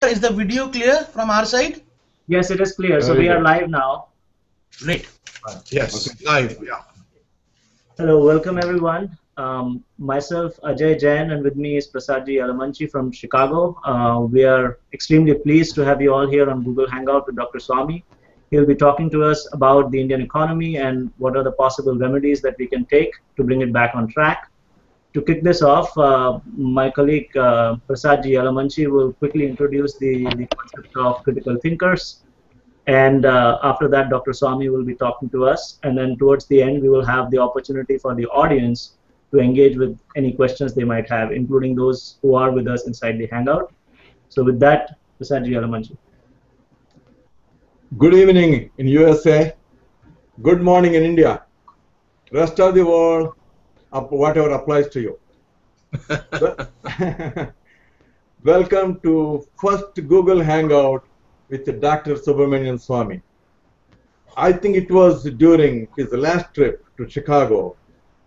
Is the video clear from our side? Yes, it is clear. So we are live now. Great. Yes, live. Yeah. Hello, welcome everyone. Myself, Ajay Jain, and with me is Prasadji Alamanchi from Chicago. We are extremely pleased to have you all here on Google Hangout with Dr. Swamy. He'll be talking to us about the Indian economy and what are the possible remedies that we can take to bring it back on track. To kick this off, my colleague Prasadji Alamanchi will quickly introduce the concept of critical thinkers. And after that, Dr. Swamy will be talking to us. And then towards the end, we will have the opportunity for the audience to engage with any questions they might have, including those who are with us inside the Hangout. So with that, Prasadji Alamanchi. Good evening in USA. Good morning in India. Rest of the world, whatever applies to you. Welcome to first Google Hangout with Dr. Subramanian Swamy. I think it was during his last trip to Chicago.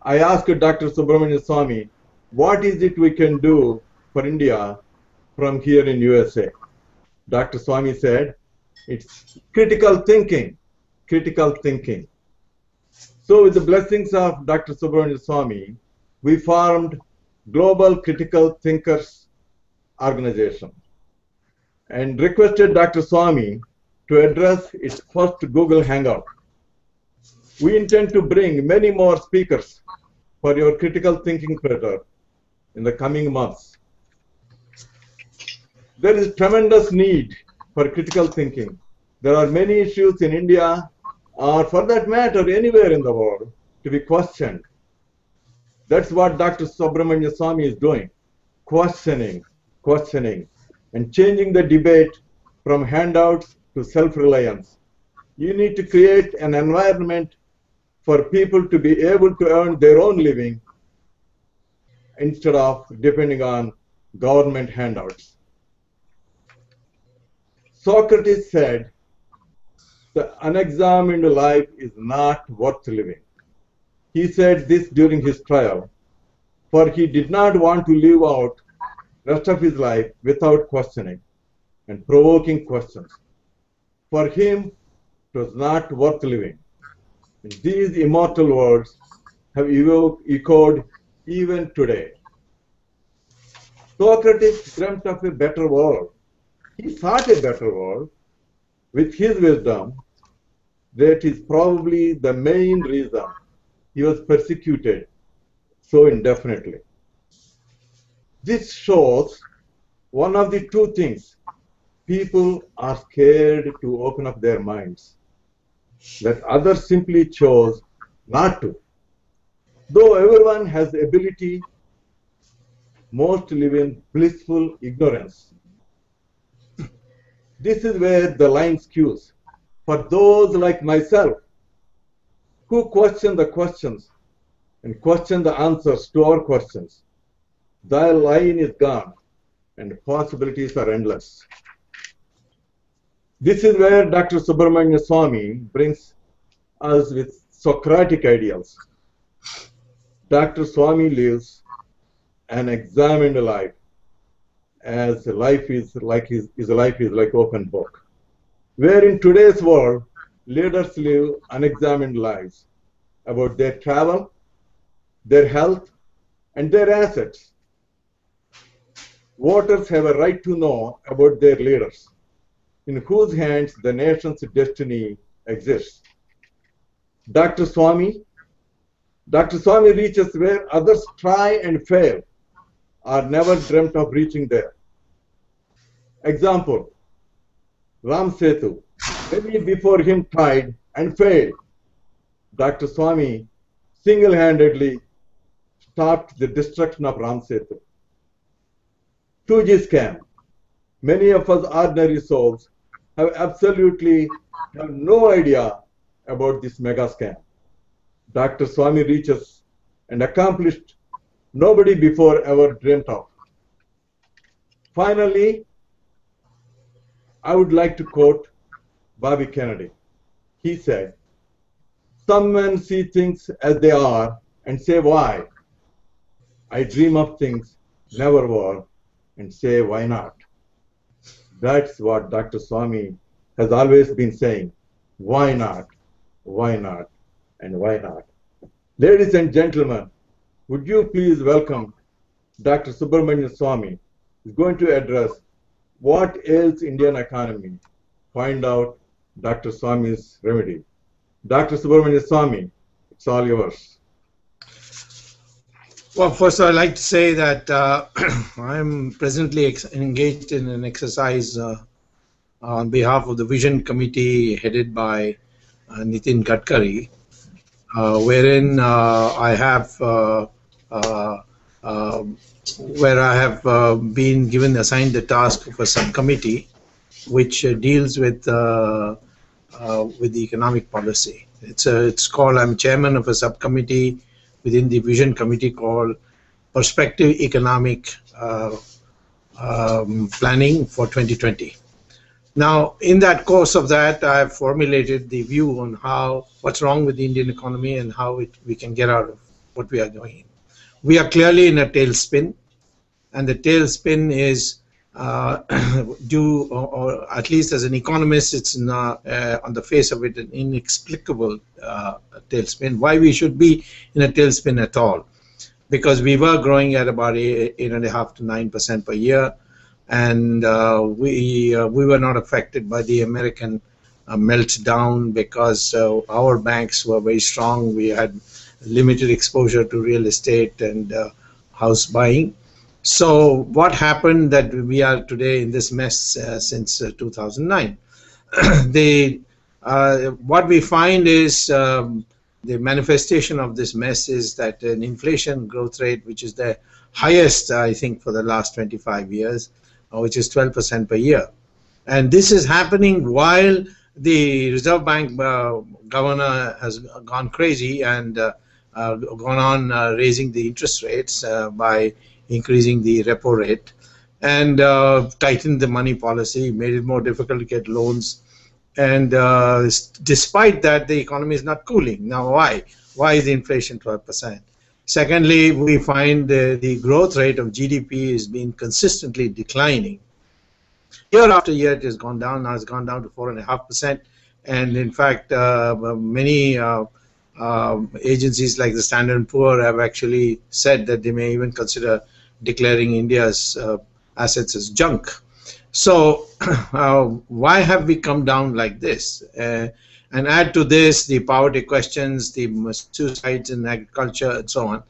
I asked Dr. Subramanian Swamy, what is it we can do for India from here in USA? Dr. Swamy said, it's critical thinking, critical thinking. So with the blessings of Dr. Subramanian Swamy, we formed Global Critical Thinkers Organization and requested Dr. Swamy to address its first Google Hangout. We intend to bring many more speakers for your critical thinking theater in the coming months. There is tremendous need for critical thinking. There are many issues in India, or for that matter, anywhere in the world, to be questioned. That's what Dr. Subramanian Swamy is doing, questioning, and changing the debate from handouts to self-reliance. You need to create an environment for people to be able to earn their own living instead of depending on government handouts. Socrates said, the unexamined life is not worth living. He said this during his trial, for he did not want to live out the rest of his life without questioning and provoking questions. For him, it was not worth living. And these immortal words have echoed even today. Socrates dreamt of a better world. He thought a better world. With his wisdom, that is probably the main reason he was persecuted so indefinitely. This shows one of the two things. People are scared to open up their minds, that others simply chose not to. Though everyone has the ability, most live in blissful ignorance. This is where the line skews. For those like myself who question the questions and question the answers to our questions, the line is gone and possibilities are endless. This is where Dr. Subramanian Swamy brings us with Socratic ideals. Dr. Swamy lives an examined life, as life is like open book. Where in today's world, leaders live unexamined lives about their travel, their health, and their assets. Voters have a right to know about their leaders, in whose hands the nation's destiny exists. Dr. Swamy reaches where others try and fail, or never dreamt of reaching there. Example, Ram Setu. Many before him tried and failed. Dr. Swamy single-handedly stopped the destruction of Ram Setu. 2G scam. Many of us ordinary souls have absolutely no idea about this mega scam. Dr. Swamy reaches and accomplished nobody before ever dreamt of. Finally, I would like to quote Bobby Kennedy. He said, "Some men see things as they are and say, why? I dream of things never were and say, why not?" That's what Dr. Swamy has always been saying. Why not? Why not? And why not? Ladies and gentlemen, would you please welcome Dr. Subramanian Swamy, who is going to address what ails Indian economy. Find out Dr. Swamy's remedy. Dr. Subramanian Swamy, it's all yours. Well, first I'd like to say that I'm presently engaged in an exercise on behalf of the Vision Committee headed by Nitin Gadkari, wherein I have been assigned the task of a subcommittee which deals with the economic policy. I'm chairman of a subcommittee within the Vision Committee called Perspective Economic Planning for 2020. Now, in that course of that, I have formulated the view on what's wrong with the Indian economy and how we can get out of what we are going in. We are clearly in a tailspin, and the tailspin is due, or at least as an economist, it's not, on the face of it, an inexplicable tailspin. Why we should be in a tailspin at all? Because we were growing at about 8.5 to 9% per year, and we were not affected by the American meltdown because our banks were very strong. We had limited exposure to real estate and house buying. So what happened that we are today in this mess since 2009? What we find is the manifestation of this mess is that an inflation growth rate, which is the highest, I think, for the last 25 years, which is 12% per year. And this is happening while the Reserve Bank governor has gone crazy and gone on raising the interest rates by increasing the repo rate and tightened the money policy, made it more difficult to get loans. And despite that, the economy is not cooling. Now, why? Why is the inflation 12%? Secondly, we find the growth rate of GDP has been consistently declining. Year after year, it has gone down. Now it's gone down to 4.5%. And in fact, many agencies like the Standard & Poor have actually said that they may even consider declaring India's assets as junk. So why have we come down like this? And add to this the poverty questions, the suicides in agriculture, and so on.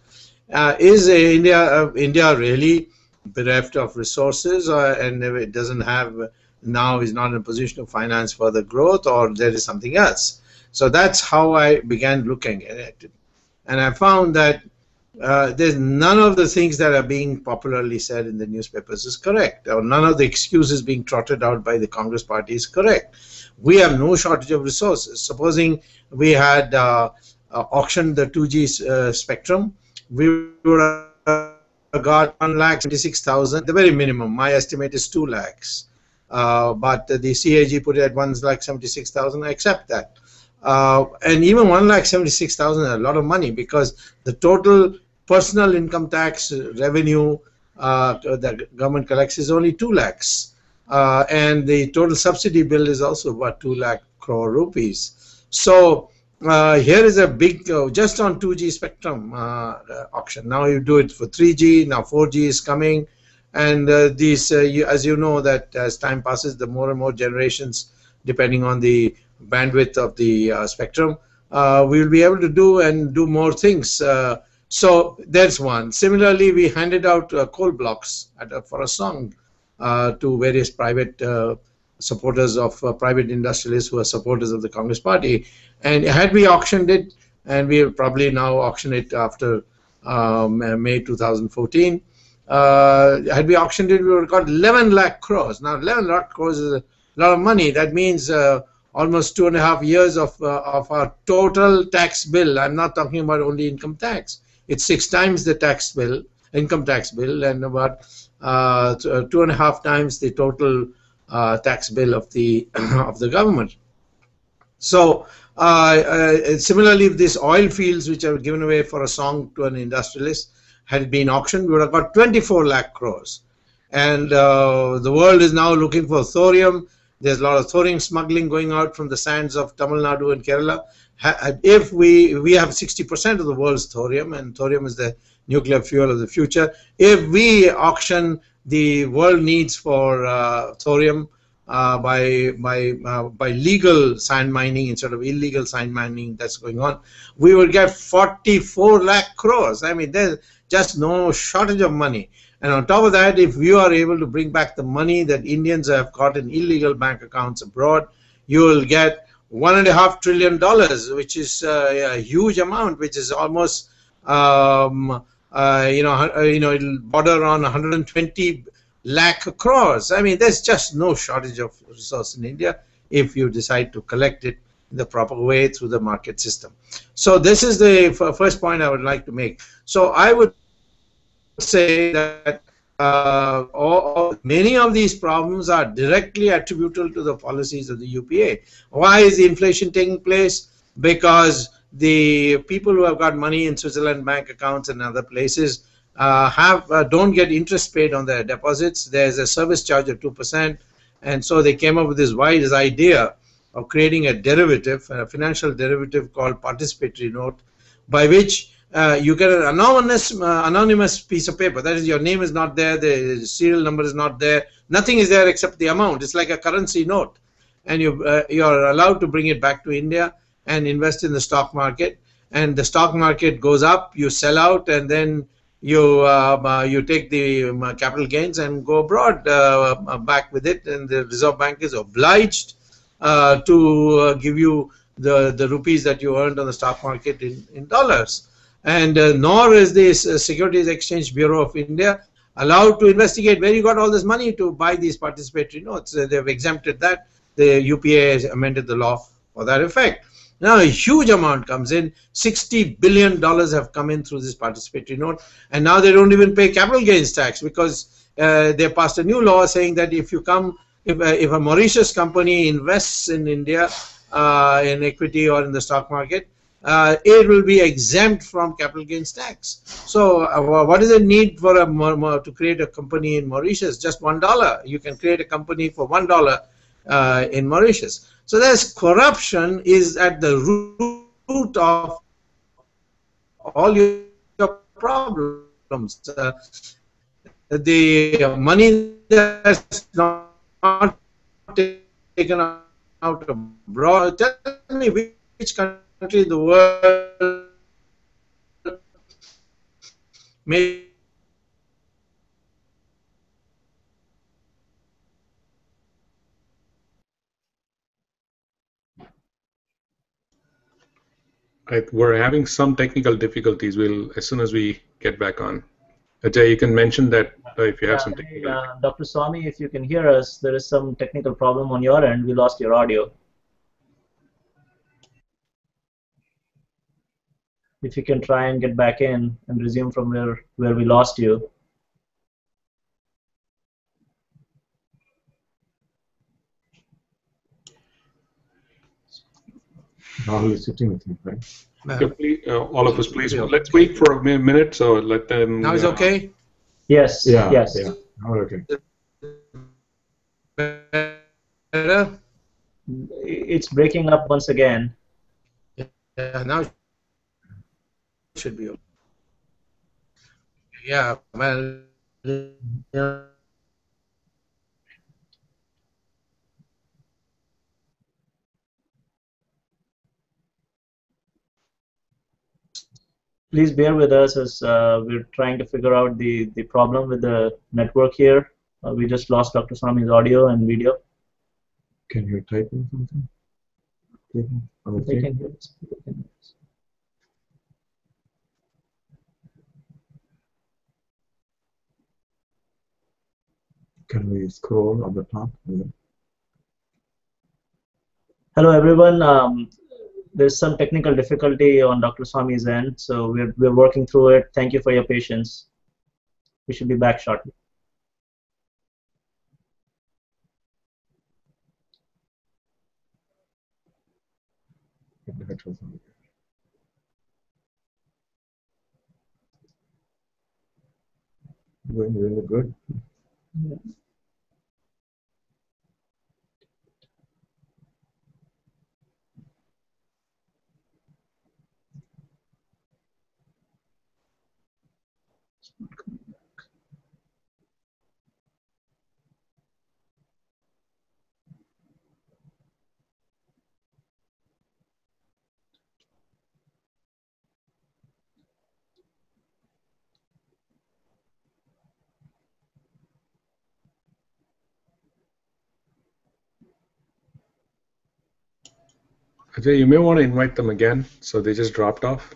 Is India really bereft of resources, and it doesn't have now is not in a position to finance further growth, or there is something else? So that's how I began looking at it, and I found that there's none of the things that are being popularly said in the newspapers is correct, or none of the excuses being trotted out by the Congress party is correct. We have no shortage of resources. Supposing we had auctioned the 2G spectrum, we would have got 1,76,000, the very minimum. My estimate is 2 lakhs. But the CAG put it at 1,76,000. I accept that. And even 1,76,000 is a lot of money, because the total personal income tax revenue that government collects is only 2 lakhs. And the total subsidy bill is also about 2 lakh crore rupees. So here is a big, just on 2G spectrum auction. Now you do it for 3G, now 4G is coming. And these, as you know, that as time passes, the more and more generations, depending on the bandwidth of the spectrum, we will be able to do more things. So there's one. Similarly, we handed out coal blocks for a song to various private supporters of private industrialists who are supporters of the Congress party. And had we auctioned it, and we will probably now auction it after May 2014, had we auctioned it, we would have got 11 lakh crores. Now, 11 lakh crores is a lot of money. That means almost 2.5 years of our total tax bill. I'm not talking about only income tax. It's 6 times the tax bill, income tax bill, and about 2.5 times the total tax bill of the government. So similarly, if these oil fields which are given away for a song to an industrialist had been auctioned, we would have got 24 lakh crores. and the world is now looking for thorium. There's a lot of thorium smuggling going out from the sands of Tamil Nadu and Kerala. If we have 60% of the world's thorium, and thorium is the nuclear fuel of the future. If we auction the world needs for thorium by legal sand mining instead of illegal sand mining that's going on, we will get 44 lakh crores. I mean, there's just no shortage of money. And on top of that, if you are able to bring back the money that Indians have got in illegal bank accounts abroad, you will get $1.5 trillion, which is a huge amount, which is almost it'll border on 120 lakh crores. I mean, there's just no shortage of resource in India if you decide to collect it in the proper way through the market system. So this is the first point I would like to make. So I would say that many of these problems are directly attributable to the policies of the UPA. Why is the inflation taking place? Because the people who have got money in Switzerland bank accounts and other places don't get interest paid on their deposits. There's a service charge of 2%, and so they came up with this wise idea of creating a derivative, a financial derivative called participatory note, by which you get an anonymous piece of paper. That is, your name is not there, the serial number is not there, nothing is there except the amount. It's like a currency note, and you're allowed to bring it back to India and invest in the stock market. And the stock market goes up, you sell out, and then you take the capital gains and go abroad back with it. And the Reserve Bank is obliged to give you the rupees that you earned on the stock market in dollars. And nor is the Securities Exchange Bureau of India allowed to investigate where you got all this money to buy these participatory notes. They've exempted that. The UPA has amended the law for that effect. Now a huge amount comes in. $60 billion have come in through this participatory note, and now they don't even pay capital gains tax because they passed a new law saying that if a Mauritius company invests in India in equity or in the stock market, it will be exempt from capital gains tax. So what is the need for to create a company in Mauritius? Just $1. You can create a company for $1 in Mauritius. So there's corruption is at the root of all your problems. The money that's not taken out abroad. Tell me which country in the world may We're having some technical difficulties. As soon as we get back on. Ajay, you can mention that if you have some technical. Dr. Swamy, if you can hear us, there is some technical problem on your end. We lost your audio. If you can try and get back in and resume from where we lost you. Rahul is sitting with me, right? Okay, please, all of us, please. Let's wait for a minute. So let them. Now it's okay. Yes. Yeah. Yes. Yeah. Oh, okay. Better? It's breaking up once again. Yeah, now it should be okay. Yeah, well, yeah. Please bear with us as we're trying to figure out the problem with the network here. We just lost Dr. Swamy's audio and video. Can you type in something? They can hear us. Can we scroll on the top? Hello, everyone. There's some technical difficulty on Dr. Swamy's end, so we're working through it. Thank you for your patience. We should be back shortly. Going really good. Ajay, you may want to invite them again. So they just dropped off.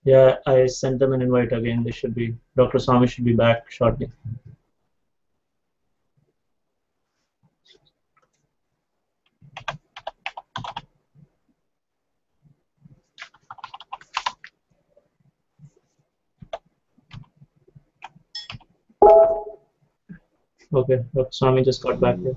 Yeah, I sent them an invite again. They should be, Dr. Swamy should be back shortly. Okay, Dr. Swamy just got back here.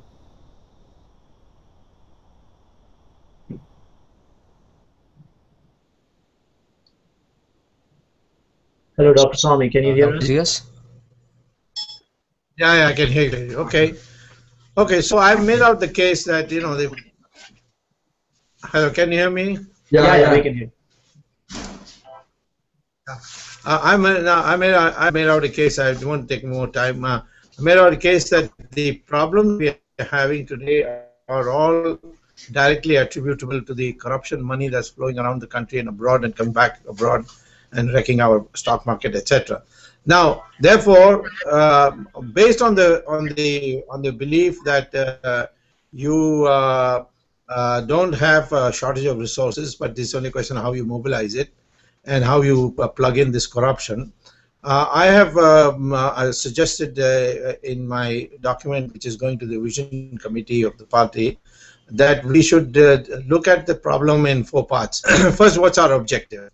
Hello, Dr. Swamy, can you hear us? Yes. Yeah, I can hear you. Okay. Okay, so I've made out the case that, you know, hello, can you hear me? Yeah, we can hear. I made out a case. I don't want to take more time. I made out a case that the problems we are having today are all directly attributable to the corruption money that's flowing around the country and abroad and coming back abroad and wrecking our stock market, etc. Now, therefore, based on the belief that you don't have a shortage of resources, but this is only a question of how you mobilize it and how you plug in this corruption. I have suggested in my document, which is going to the vision committee of the party, that we should look at the problem in 4 parts. First, what's our objective?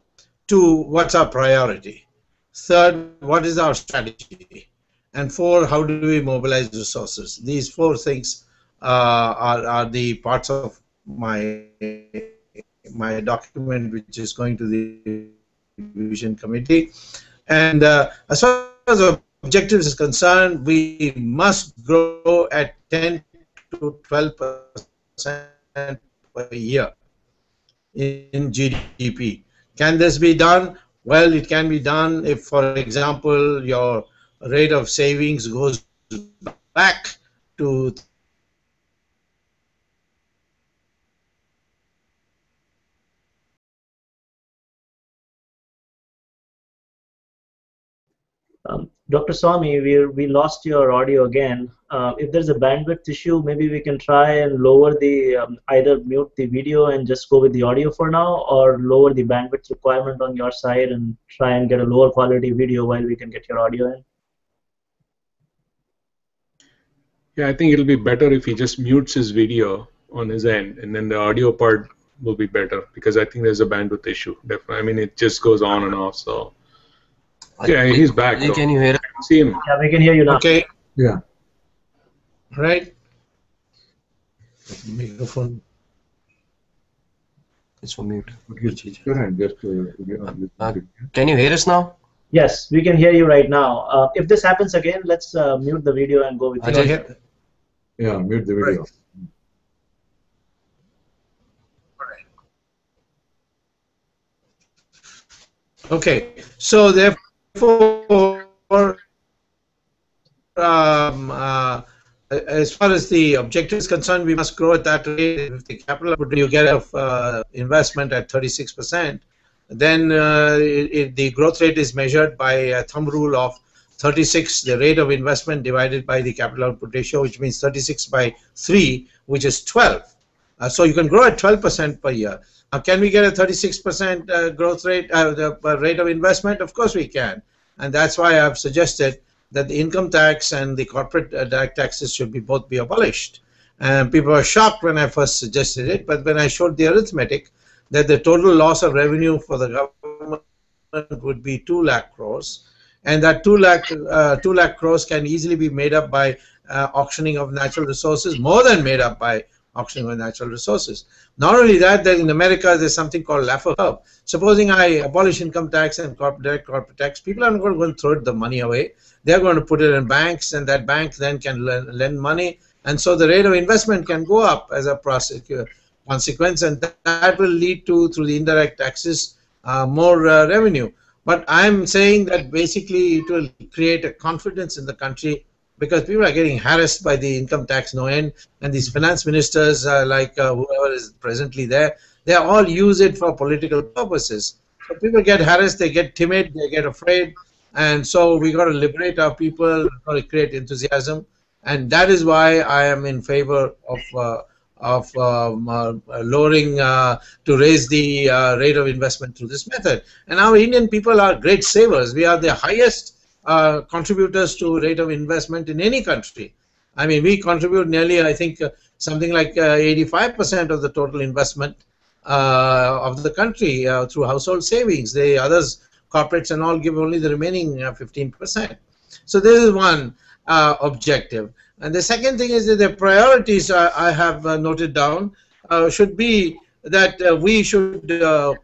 2, what's our priority? 3rd, what is our strategy? And 4, how do we mobilize resources? These 4 things are the parts of my document, which is going to the vision committee. And as far as objectives is concerned, we must grow at 10 to 12% per year in GDP. Can this be done? Well, it can be done if, for example, your rate of savings goes back to Dr. Swamy, we lost your audio again. If there's a bandwidth issue, maybe we can try and lower the, either mute the video and just go with the audio for now, or lower the bandwidth requirement on your side and try and get a lower quality video while we can get your audio in. Yeah, I think it'll be better if he just mutes his video on his end, and then the audio part will be better, because I think there's a bandwidth issue. Definitely. I mean, it just goes on and off. So yeah, he's back. Can you hear it? See him? Yeah, we can hear you now. Okay. Yeah. Right. Microphone. It's on mute. Go ahead. Just, Can you hear us now? Yes, we can hear you right now. If this happens again, let's mute the video and go with the audio. Yeah, mute the video. Right. Okay. So therefore, as far as the objective is concerned, we must grow at that rate. If the capital you get of investment at 36%, then the growth rate is measured by a thumb rule of 36, the rate of investment divided by the capital output ratio, which means 36 by 3, which is 12. So you can grow at 12% per year. Can we get a 36% growth rate, the rate of investment? Of course we can. And that's why I've suggested that the income tax and the corporate direct taxes should both be abolished. And people were shocked when I first suggested it, but when I showed the arithmetic, that the total loss of revenue for the government would be 2 lakh crores, and that 2 lakh crores can easily be made up by auctioning of natural resources, more than made up by auctioning of natural resources. Not only that, in America there's something called Laffer curve. Supposing I abolish income tax and direct corporate tax, people are not going to go and throw the money away. They're going to put it in banks, and that bank then can lend money, and so the rate of investment can go up as a consequence, and that will lead to, through the indirect taxes, more revenue. But I'm saying that basically it will create a confidence in the country, because people are getting harassed by the income tax no end, and these finance ministers, like whoever is presently there, they all use it for political purposes. So people get harassed, they get timid, they get afraid, and so we got to liberate our people, we got to create enthusiasm, and that is why I am in favor of lowering to raise the rate of investment through this method. And our Indian people are great savers. We are the highest contributors to rate of investment in any country. I mean, we contribute nearly, I think, something like 85% of the total investment of the country through household savings. The others, corporates and all, give only the remaining 15%. So this is one objective. And the second thing is that the priorities I have noted down should be that we should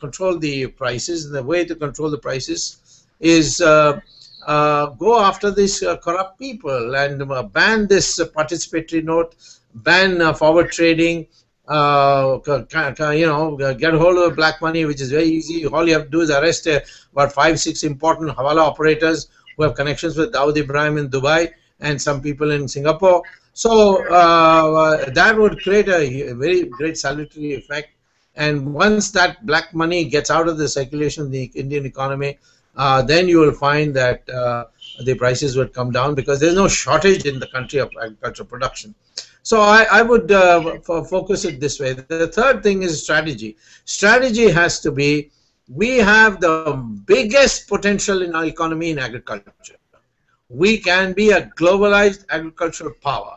control the prices. And the way to control the prices is go after these corrupt people and ban this participatory note, ban forward trading, get hold of black money, which is very easy. All you have to do is arrest about 5-6 important Hawala operators who have connections with Dawood Ibrahim in Dubai and some people in Singapore. So that would create a very great salutary effect. And once that black money gets out of the circulation of the Indian economy, then you will find that the prices would come down, because there's no shortage in the country of agricultural production. So I would focus it this way. The third thing is strategy. Strategy has to be, we have the biggest potential in our economy in agriculture. We can be a globalized agricultural power,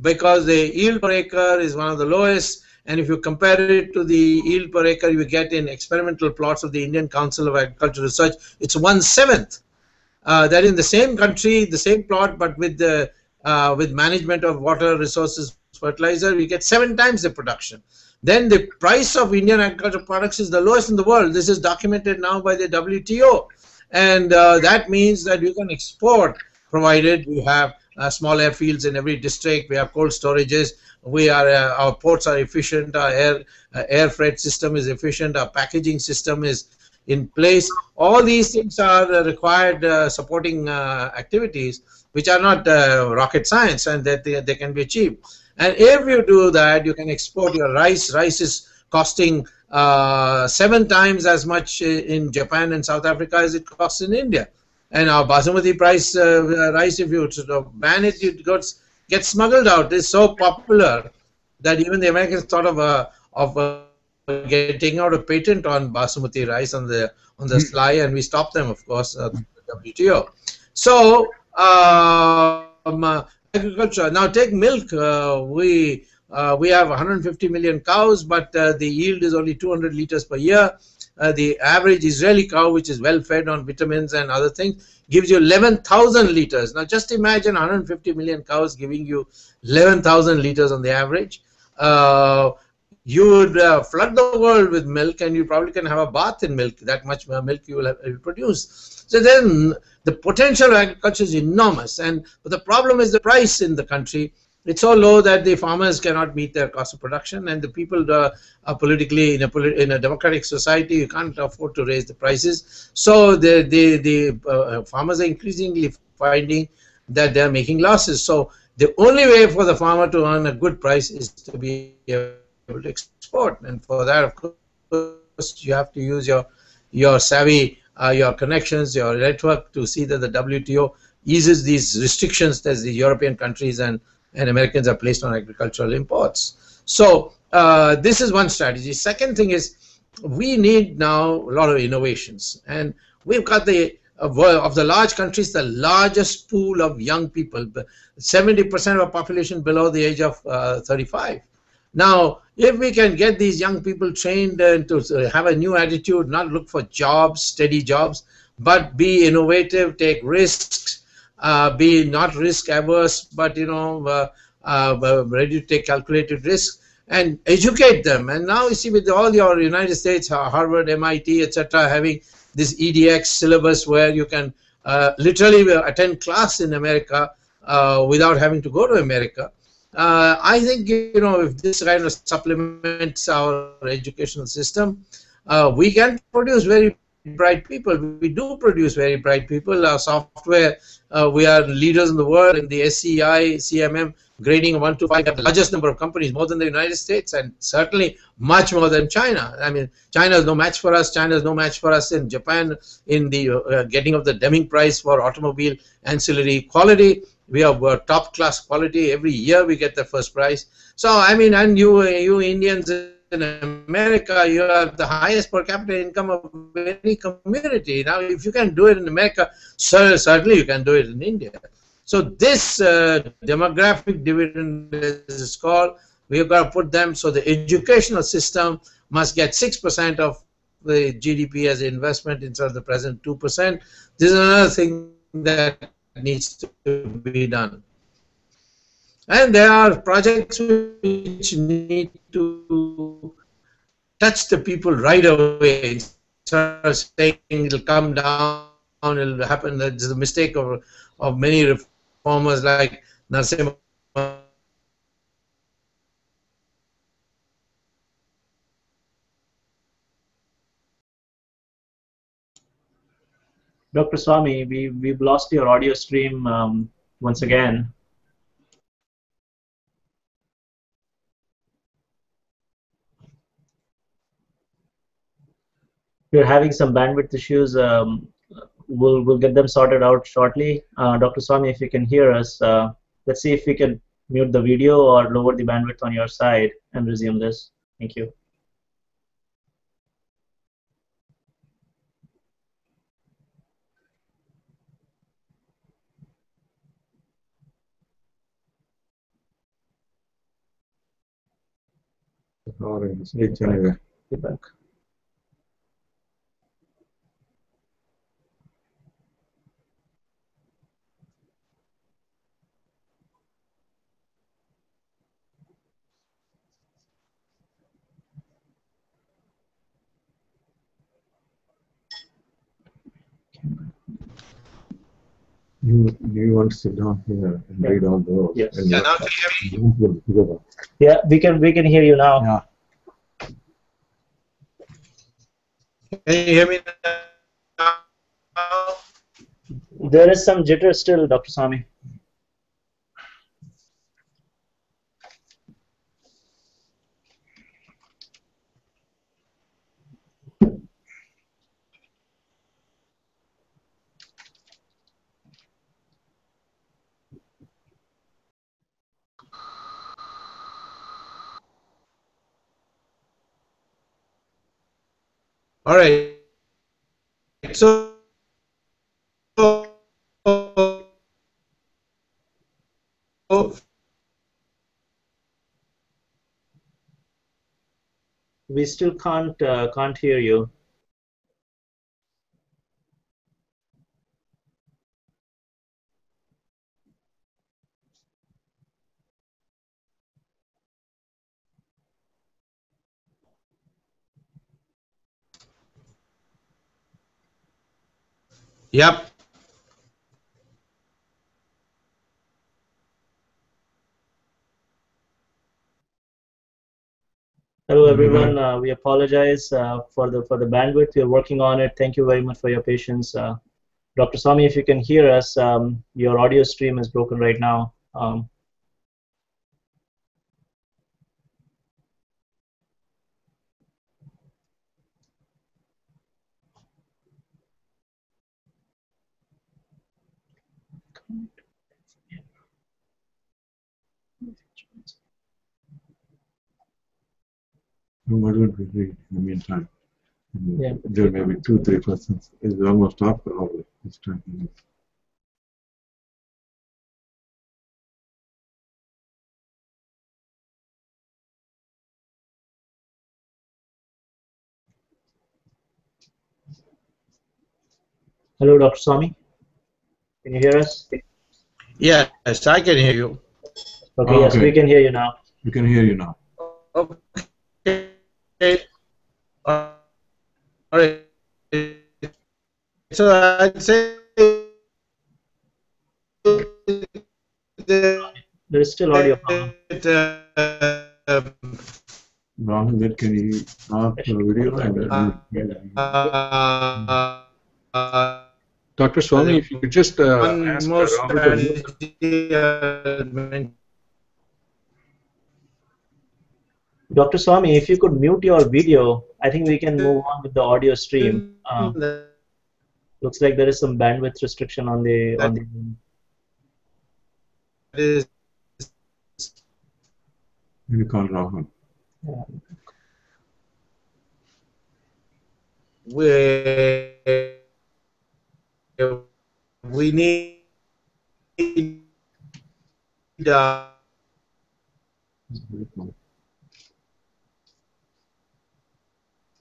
because the yield per acre is one of the lowest, and if you compare it to the yield per acre you get in experimental plots of the Indian Council of Agricultural Research, it's 1/7. That in the same country, the same plot, but with the with management of water resources, fertilizer, we get 7 times the production. Then the price of Indian agricultural products is the lowest in the world. This is documented now by the WTO. And that means that you can export, provided we have small airfields in every district, we have cold storages, we are our ports are efficient, our air freight system is efficient, our packaging system is in place. All these things are required supporting activities, which are not rocket science, and that they can be achieved. And if you do that, you can export your rice. Rice is costing 7 times as much in Japan and South Africa as it costs in India. And our basmati rice, if you ban it, it gets smuggled out. It's so popular that even the Americans thought of getting out a patent on basmati rice on the sly, and we stopped them, of course, the WTO. So agriculture. Now take milk. We have 150 million cows, but the yield is only 200 liters per year. The average Israeli cow, which is well fed on vitamins and other things, gives you 11,000 liters. Now just imagine 150 million cows giving you 11,000 liters on the average. You would flood the world with milk, and you probably can have a bath in milk. That much milk you will produce. So then the potential of agriculture is enormous, but the problem is the price in the country. It's so low that the farmers cannot meet their cost of production, and the people are politically, in a democratic society, you can't afford to raise the prices. So the farmers are increasingly finding that they're making losses. So the only way for the farmer to earn a good price is to be able to export, and for that, of course, you have to use your savvy, your connections, your network, to see that the WTO eases these restrictions that the European countries and Americans are placed on agricultural imports. So this is one strategy. Second thing is, we need now a lot of innovations, and we've got of the large countries, the largest pool of young people, 70% of our population below the age of 35. Now, if we can get these young people trained to have a new attitude, not look for jobs, steady jobs, but be innovative, take risks, be not risk averse, but ready to take calculated risks, and educate them. And now you see with all your United States, Harvard, MIT, etc., having this EDX syllabus where you can literally attend class in America without having to go to America. I think, you know, if this kind of supplements our educational system, we can produce very bright people. We do produce very bright people. Our software, we are leaders in the world in the SCI, CMM, grading 1 to 5. We have the largest number of companies, more than the United States, and certainly much more than China. I mean, China is no match for us. China is no match for us in Japan in the getting of the Deming Prize for automobile ancillary quality. We have top class quality. Every year we get the first prize. So I mean, and you Indians in America, you have the highest per capita income of any community. Now, if you can do it in America, certainly you can do it in India. So this demographic dividend, as it's called, we've got to put them, so the educational system must get 6% of the GDP as investment instead of the present 2%. This is another thing that needs to be done. And there are projects which need to touch the people right away. Instead of saying it'll come down, it'll happen. That's the mistake of many reformers like Narasimha. Dr. Swamy, we've lost your audio stream once again. We're having some bandwidth issues. We'll get them sorted out shortly. Dr. Swamy, if you can hear us, let's see if we can mute the video or lower the bandwidth on your side and resume this. Thank you. Feedback. You want to sit down here and read all those? Yes. And Yeah, now can you hear me? Yeah, we can hear you now. Yeah. Can you hear me now? There is some jitter still, Dr. Swamy. All right. So We still can't hear you. yep. Hello everyone. We apologize for the bandwidth. We're working on it. Thank you very much for your patience. Dr. Swamy, if you can hear us, your audio stream is broken right now. Why don't we read in the meantime? Yeah. There may be 2-3 questions. It's almost off probably this time. Hello, Dr. Swamy. Can you hear us? Yes, I can hear you. Okay, yes, Okay. we can hear you now. We can hear you now. Okay. All right. So I'd say that, There is still audio problem. Rahul, can you start the video Dr. Swamy, if you could just one ask more Rahul to mute. strategy I'll mention. Dr. Swamy, if you could mute your video, I think we can move on with the audio stream. Looks like there is some bandwidth restriction on the Is You call Rahul. we need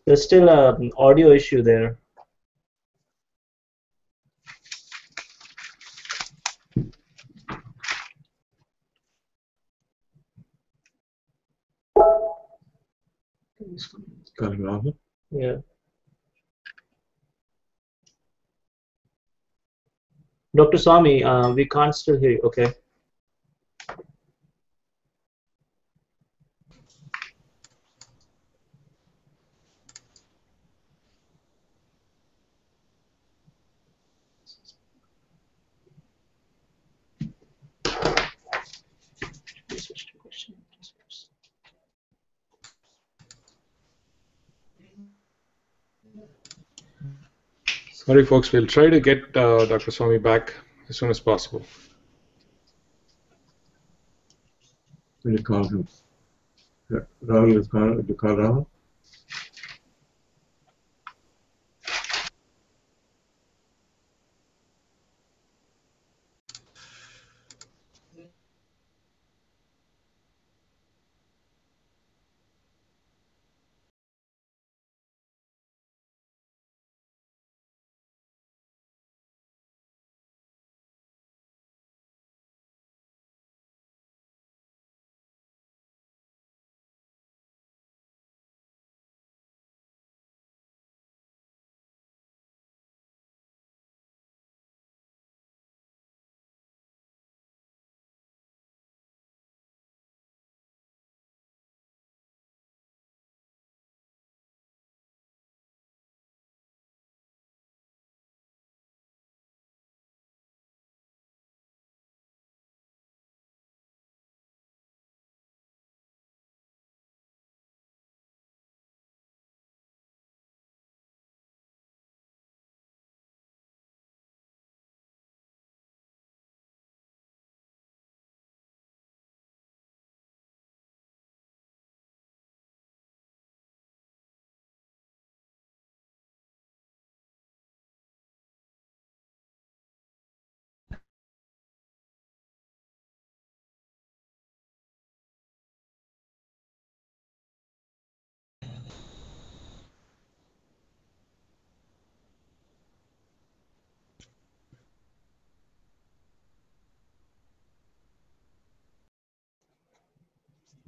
There's still an audio issue there. Call Rahul. Yeah. Dr. Swamy, we can't still hear you. Okay. Sorry, folks. We'll try to get Dr. Swamy back as soon as possible. Will you call him? Rahul is called. Did you call Rahul?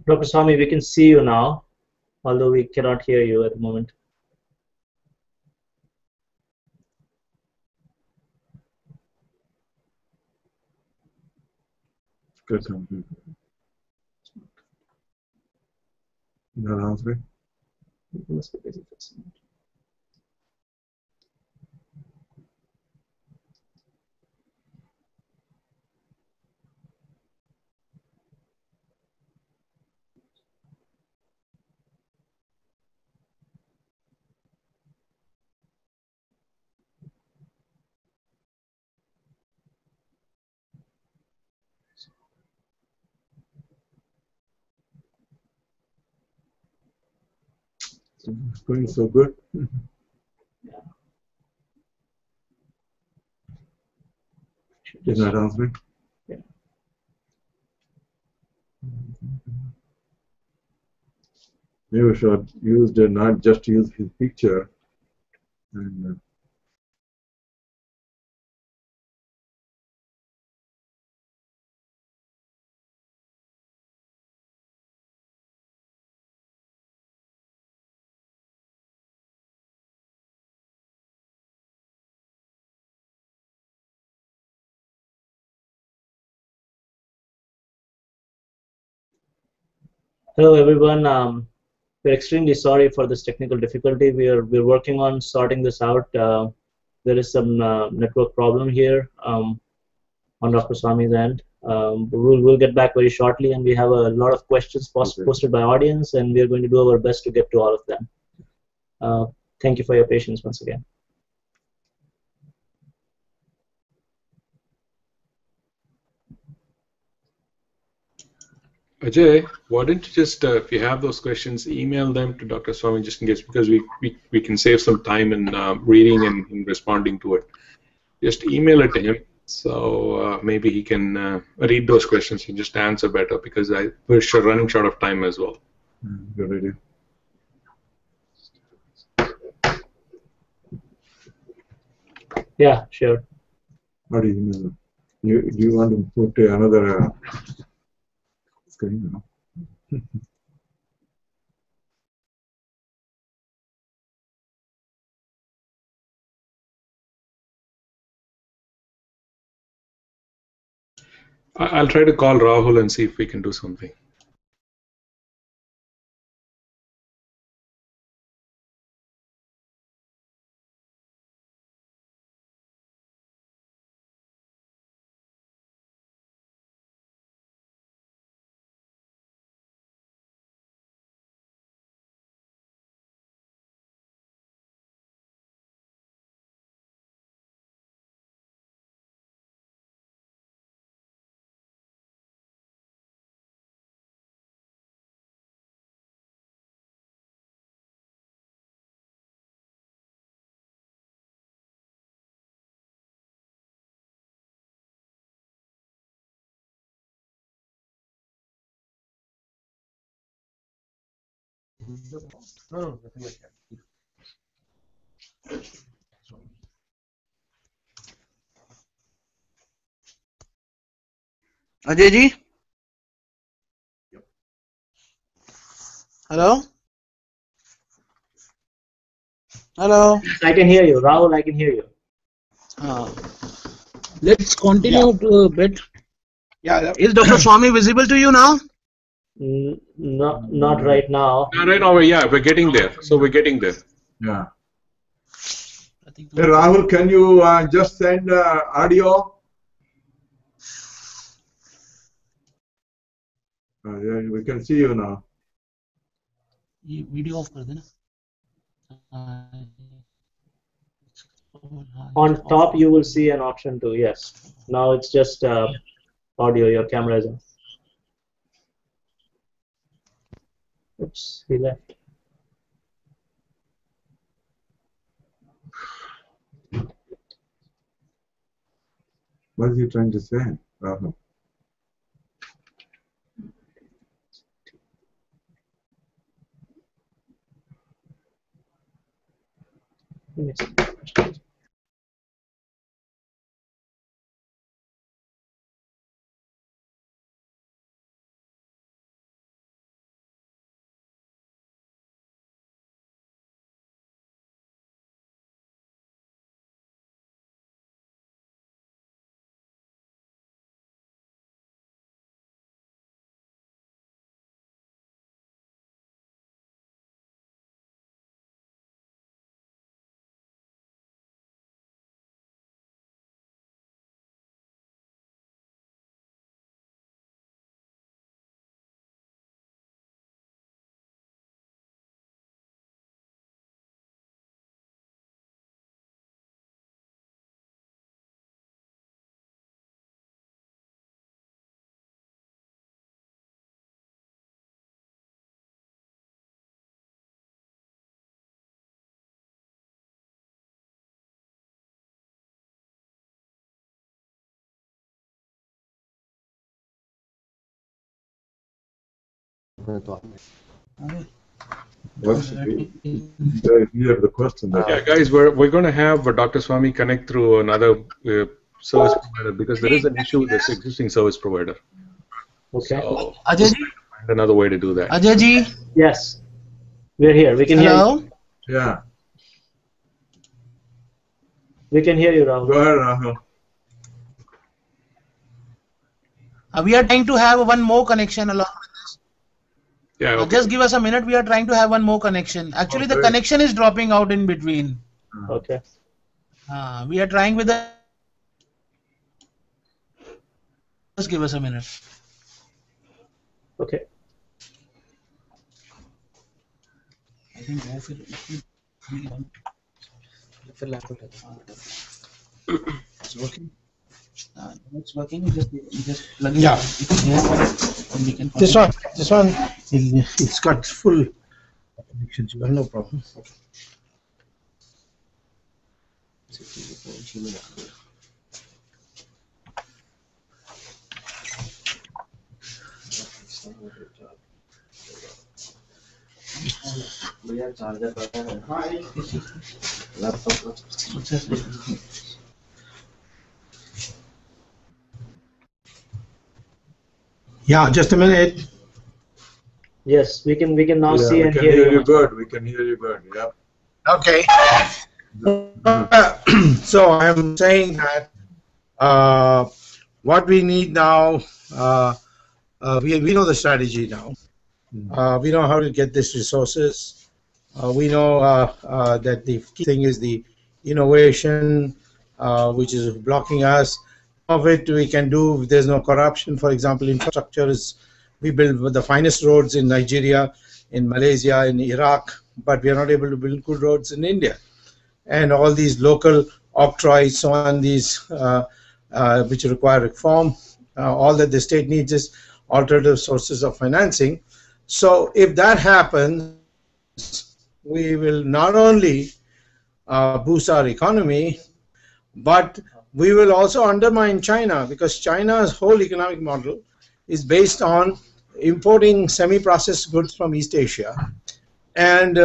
Dr. Swamy, we can see you now, although we cannot hear you at the moment. Good. Not answering. You must be busy fixing it. It's going so good. Is not answering. Yeah. Maybe we should use not just use his picture and Hello, everyone. We're extremely sorry for this technical difficulty. We're working on sorting this out. There is some network problem here on Dr. Swamy's end. We'll get back very shortly, and we have a lot of questions posted by audience, and we're going to do our best to get to all of them. Thank you for your patience once again. Ajay, why don't you just, if you have those questions, email them to Dr. Swamy just in case, because we can save some time in reading and in responding to it. Just email it to him, so maybe he can read those questions and just answer better, because we're running short of time as well. Good idea. Yeah, sure. How do you email them? Do you want to put another screen? No? I'll try to call Rahul and see if we can do something. No, nothing like that. Ajay ji? Hello? Hello? I can hear you. Rahul, I can hear you. Let's continue to a bit. Yeah. Is Dr. Swamy visible to you now? Not right now. Not right now, yeah, we're getting there. So we're getting there. Yeah. Hey, Rahul, can you just send audio? Yeah, we can see you now. Video off कर देना. On top, you will see an option to yes. Now it's just audio. Your camera is on. Oops, he left. What is he trying to say, Rahul? What's here the question? Yeah, guys, we're going to have Dr. Swamy connect through another service provider, because there is an issue with this existing service provider. Okay. So Ajay ji? find another way to do that. Ajay ji? Yes, we're here. We can hear you. Yeah. We can hear you, Rahul. Go ahead, Rahul. We are trying to have one more connection along with this. Yeah. Okay. Just give us a minute. We are trying to have one more connection. Actually, the connection is dropping out in between. Okay. We are trying with the. Just give us a minute. Okay. I think it's working. It's working. Just plug it. Yeah. And we can This one, it's got full connection. So no problem. Okay. Yeah, just a minute. Yes, we can now Yeah, see we and can hear hear you. you good. We can hear you good. Yep. Okay. So I'm saying that what we need now, we know the strategy now. We know how to get these resources. We know that the key thing is the innovation, which is blocking us. Of it we can do if there's no corruption. For example, infrastructure is, we build the finest roads in Nigeria, in Malaysia, in Iraq, but we are not able to build good roads in India. And all these local octroys, so on, these which require reform, all that the state needs is alternative sources of financing. So if that happens, we will not only boost our economy, but we will also undermine China, because China's whole economic model is based on importing semi-processed goods from East Asia and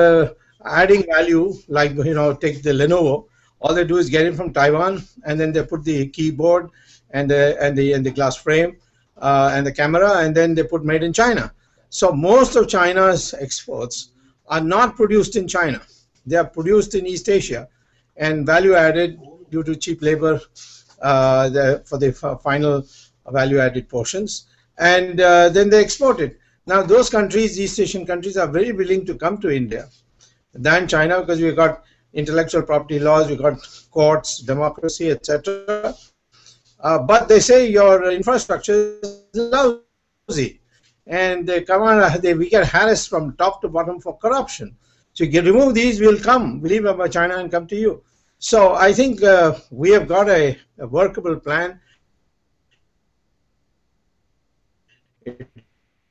adding value, like, take the Lenovo. All they do is get it from Taiwan, and then they put the keyboard and the glass frame and the camera, and then they put made in China. So most of China's exports are not produced in China. They are produced in East Asia and value added due to cheap labor for the final value added portions, and then they export it. Now those countries, East Asian countries, are very willing to come to India than China, because we've got intellectual property laws, we've got courts, democracy, etc. But they say your infrastructure is lousy, and they come on, we get harassed from top to bottom for corruption. So you remove these, we'll leave about China and come to you. So I think we have got a workable plan. It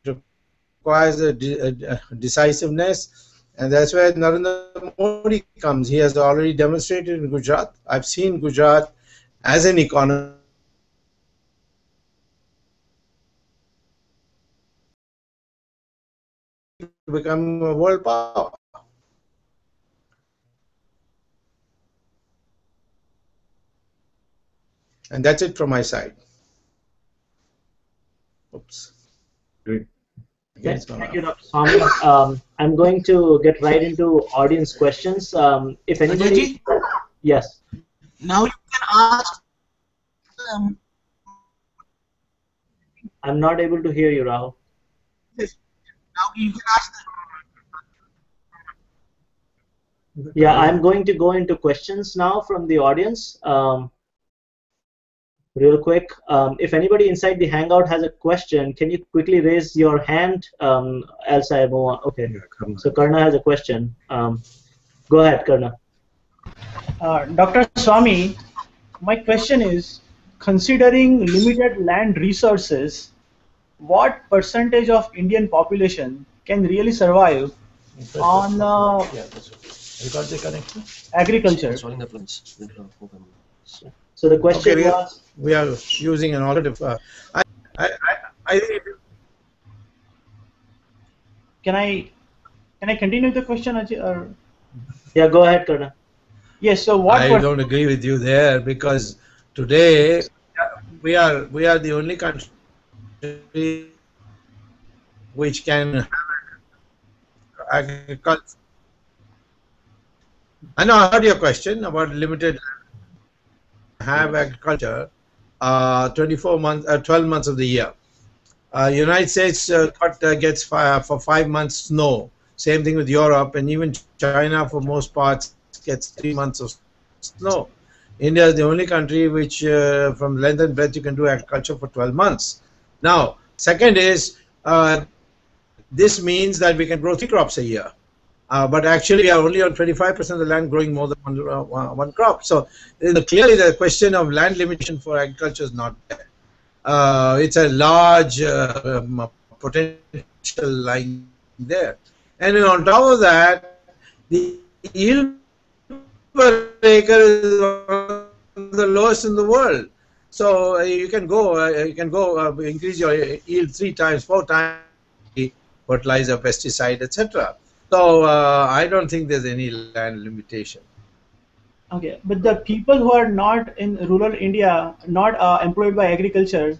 requires a decisiveness, and that's where Narendra Modi comes. He has already demonstrated in Gujarat. I've seen Gujarat as an economy become a world power. And that's it from my side. Oops. Great. Okay, thank you, Dr. Swamy. I'm going to get right into audience questions. If anybody, yes. Now you can ask. I'm not able to hear you, Rahul. Now you can ask. Yeah, I'm going to go into questions now from the audience. Real quick, if anybody inside the Hangout has a question, can you quickly raise your hand? Else I move on. Okay. Yeah, So Karna has a question. Go ahead, Karna. Dr. Swamy, my question is, considering limited land resources, what percentage of Indian population can really survive on agriculture? So the question Okay, was, we are using an alternative. I think Can I continue the question, Ajay, or? yeah, go ahead, Karna. Yes. So what? I don't agree with you there, because today we are the only country which can agriculture. I know, I heard your question about limited have agriculture 24 months, 12 months of the year. United States gets for 5 months snow. Same thing with Europe, and even China for most parts gets 3 months of snow. India is the only country which, from length and breadth, you can do agriculture for 12 months. Now, second is, this means that we can grow 3 crops a year. But actually, we are only on 25% of the land growing more than one crop. So clearly, the question of land limitation for agriculture is not there. It's a large potential lying there. And on top of that, the yield per acre is one of the lowest in the world. So you can go increase your yield 3 times, 4 times, fertilizer, pesticide, etc. So I don't think there's any land limitation. Okay, but the people who are not in rural India, not employed by agriculture,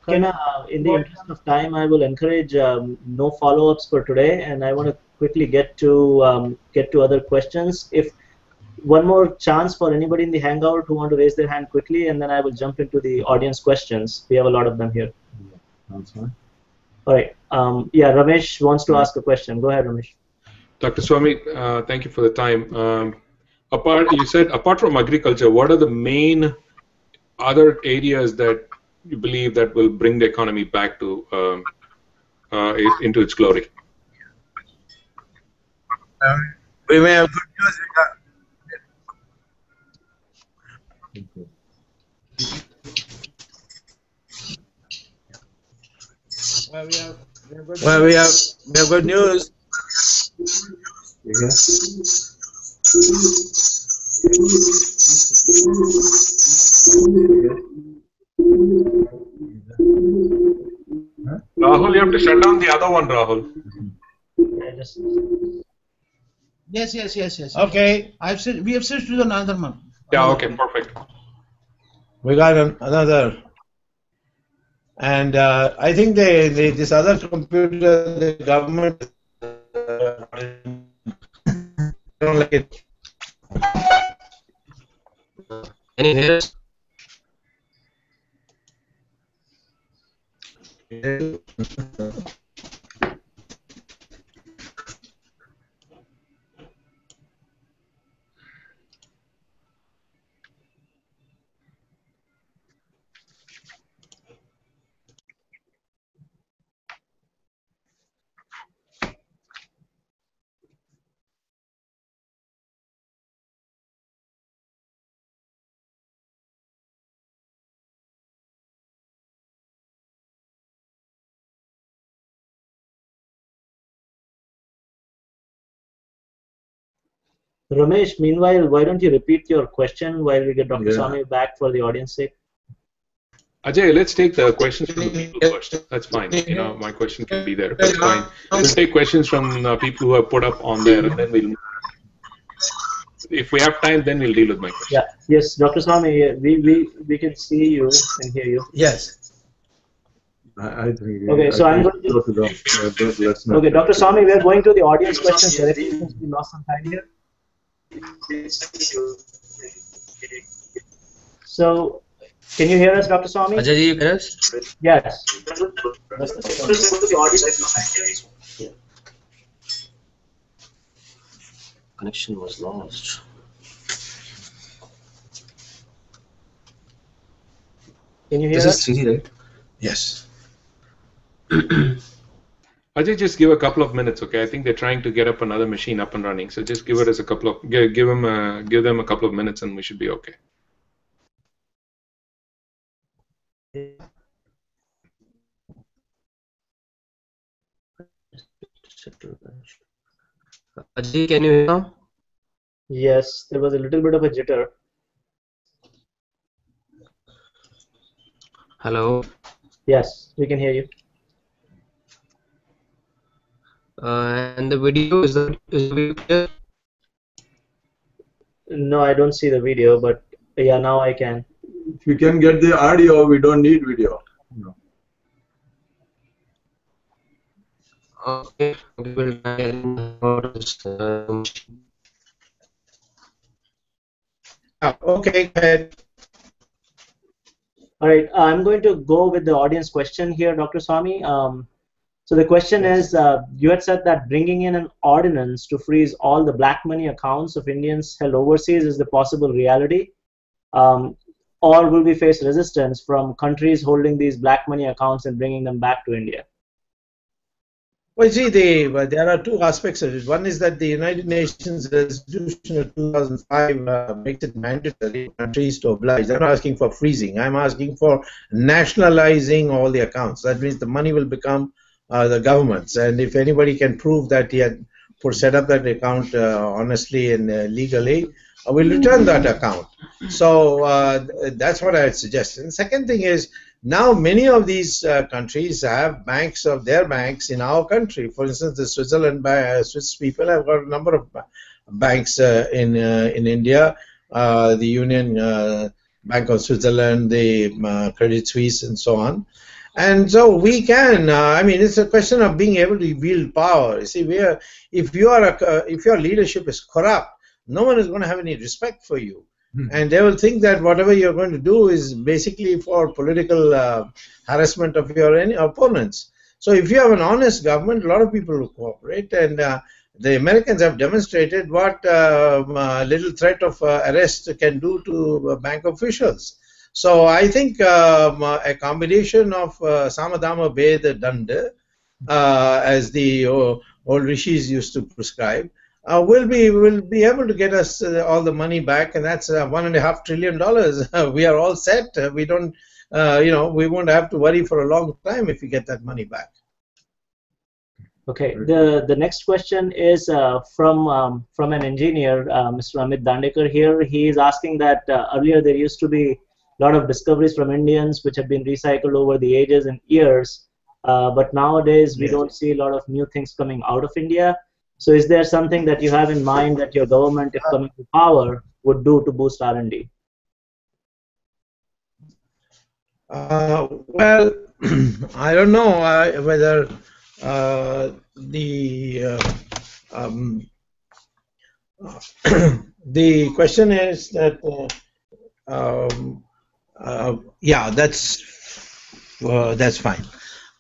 in the interest of time, I will encourage no follow-ups for today, and I want to quickly get to other questions. If one more chance for anybody in the Hangout who want to raise their hand quickly, and then I will jump into the audience questions. We have a lot of them here. That's fine. All right. Yeah, Ramesh wants to ask a question. Go ahead, Ramesh. Dr. Swamy, thank you for the time. You said apart from agriculture, what are the main other areas that you believe that will bring the economy back to into its glory? We may have good news. We have good news. Rahul, you have to shut down the other one, Rahul. Yes. Okay, we have switched to another one. Yeah, okay, perfect. We got another. And I think this other computer, the government don't like it. Can you hear us? Ramesh, meanwhile, why don't you repeat your question while we get Dr. Swamy back for the audience sake? Ajay, let's take the questions from the people first. That's fine. My question can be there. That's fine. We'll take questions from people who have put up on there, and then if we have time, then we'll deal with my question. Yeah. Yes, Dr. Swamy, we can see you and hear you. Yes. I think. Okay, so I'm going to. Okay, Dr. Swamy, we are going to the audience questions directly since we lost some time here. So, can you hear us, Dr. Swamy? Ajay, you hear us? Yes. Connection was lost. Can you hear This us? is 3D, right? Yes. Ajay, just give a couple of minutes, okay? I think they're trying to get up another machine up and running, so just give it as a couple of give them a couple of minutes, and we should be okay. Ajay, can you hear now? Yes, there was a little bit of a jitter. Hello. Yes, we can hear you. And the video is the video clear? No, I don't see the video, but yeah, now I can. If you can get the audio, we don't need video. No. Okay, we will try this. Okay, go ahead. All right, I'm going to go with the audience question here, Dr. Swamy. So the question is, you had said that bringing in an ordinance to freeze all the black money accounts of Indians held overseas is the possible reality, or will we face resistance from countries holding these black money accounts and bringing them back to India? Well, see, there are two aspects of it. One is that the United Nations resolution of 2005 makes it mandatory for countries to oblige. I'm not asking for freezing. I'm asking for nationalizing all the accounts. That means the money will become the government's. And if anybody can prove that he had set up that account honestly and legally, we'll return that account. So that's what I would suggest. And the second thing is, now many of these countries have banks of their banks in our country. For instance, the Swiss people have got a number of banks in India, the Union Bank of Switzerland, the Credit Suisse, and so on. And so we can. I mean, it's a question of being able to wield power. You see, if your leadership is corrupt, no one is going to have any respect for you. And they will think that whatever you're going to do is basically for political harassment of your opponents. So if you have an honest government, a lot of people will cooperate. And the Americans have demonstrated what little threat of arrest can do to bank officials. So I think a combination of Samadama Beda Danda, as the old rishis used to prescribe, will be able to get us all the money back, and that's $1.5 trillion. We are all set. We don't, we won't have to worry for a long time if we get that money back. Okay. The next question is from an engineer, Mr. Amit Dandekar here. He is asking that earlier there used to be a lot of discoveries from Indians which have been recycled over the ages and years, but nowadays we don't see a lot of new things coming out of India. So is there something that you have in mind that your government, if coming to power, would do to boost R&D? Well, I don't know whether the question is that yeah, that's fine.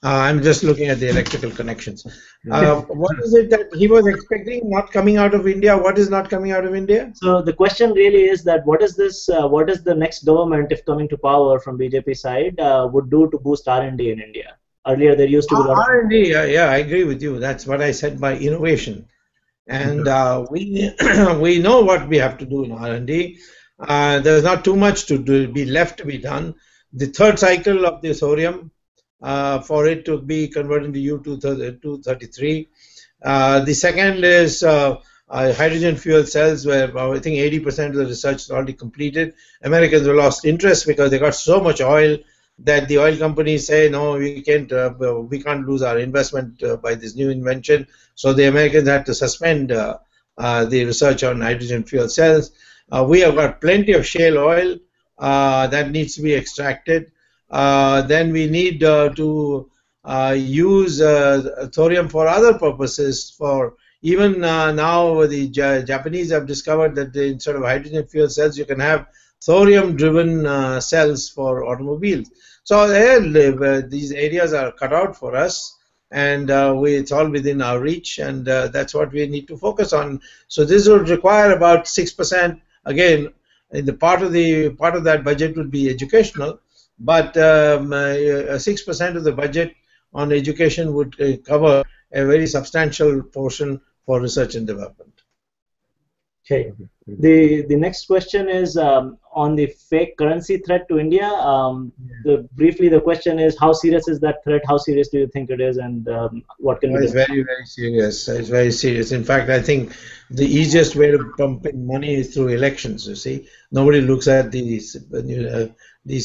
I'm just looking at the electrical connections. What is it that he was expecting not coming out of India? What is not coming out of India? So the question really is that what is the next government, if coming to power from BJP side, would do to boost R&D in India? Earlier there used to be R&D. Yeah, I agree with you. That's what I said by innovation. And we know what we have to do in R&D. There's not too much to be left to be done. The third cycle of the thorium, for it to be converted into U-233. The second is hydrogen fuel cells, where I think 80% of the research is already completed. Americans have lost interest because they got so much oil that the oil companies say, no, we can't lose our investment by this new invention. So the Americans had to suspend the research on hydrogen fuel cells. We have got plenty of shale oil that needs to be extracted. Then we need to use thorium for other purposes. For even now, the Japanese have discovered that instead of hydrogen fuel cells, you can have thorium-driven cells for automobiles. So these areas are cut out for us, and it's all within our reach, and that's what we need to focus on. So this would require about 6%. Again, in the part of that budget would be educational. But 6% of the budget on education would cover a very substantial portion for research and development. Okay. The next question is on the fake currency threat to India. Briefly, the question is, how serious is that threat? How serious do you think it is, and what can be done? It's very, very serious. It's very serious. In fact, I think the easiest way to pump in money is through elections. You see, nobody looks at these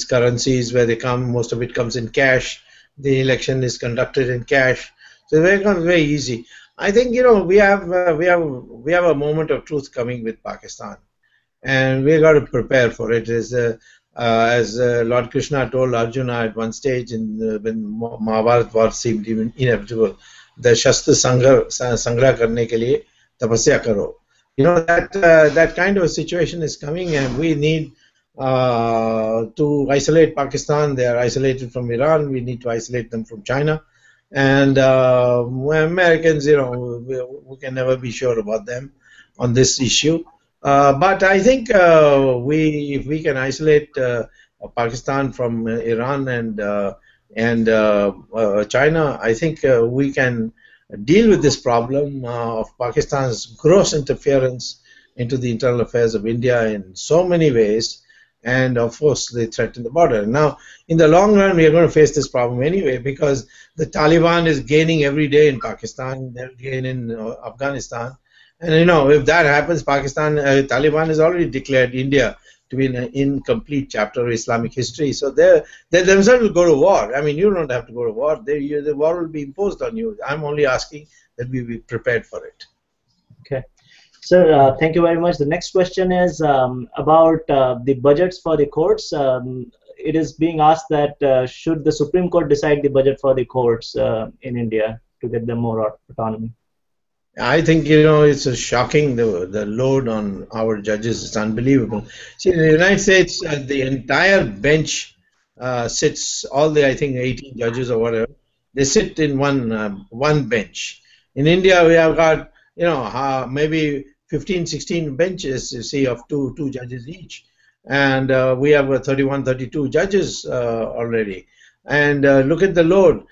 currencies where they come. Most of it comes in cash. The election is conducted in cash. So it becomes very easy. I think we have a moment of truth coming with Pakistan, and we got to prepare for it. As Lord Krishna told Arjuna at one stage when Mahabharat war seemed even inevitable, the Shastra Sangra karne ke liye tapasya karo. That kind of a situation is coming, and we need to isolate Pakistan. They are isolated from Iran. We need to isolate them from China. And Americans, we can never be sure about them on this issue. But I think if we can isolate Pakistan from Iran and China, I think we can deal with this problem of Pakistan's gross interference into the internal affairs of India in so many ways, and of course they threaten the border. Now, in the long run, we are going to face this problem anyway, because the Taliban is gaining every day in Pakistan, they're gaining in Afghanistan, and if that happens, Taliban has already declared India to be an incomplete chapter of Islamic history. So they themselves will go to war. I mean, you don't have to go to war. The war will be imposed on you. I'm only asking that we be prepared for it. Okay. Sir, thank you very much. The next question is about the budgets for the courts. It is being asked that should the Supreme Court decide the budget for the courts in India to get them more autonomy? I think it's shocking, the load on our judges. It's unbelievable. See, in the United States, the entire bench sits, all the, I think, 18 judges or whatever, they sit in one bench. In India, we have got maybe 15, 16 benches, you see, of two judges each, and we have 31, 32 judges already. And look at the load.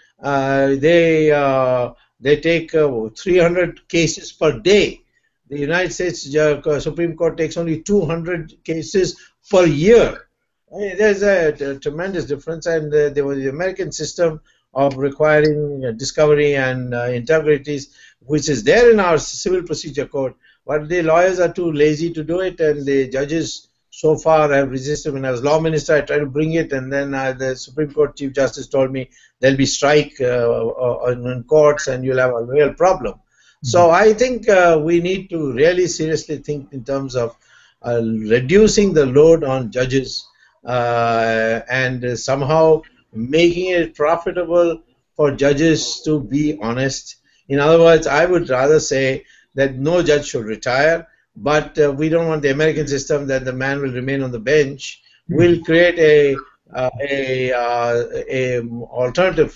They take 300 cases per day. The United States Supreme Court takes only 200 cases per year. I mean, there's a tremendous difference, and there was the American system of requiring discovery and integrities, which is there in our civil procedure code, but the lawyers are too lazy to do it, and the judges so far have resisted. When I was law minister, I tried to bring it, and then the Supreme Court Chief Justice told me there'll be strike in courts and you'll have a real problem. So I think we need to really seriously think in terms of reducing the load on judges and somehow making it profitable for judges to be honest. In other words, I would rather say that no judge should retire, but we don't want the American system that the man will remain on the bench. We'll create a alternative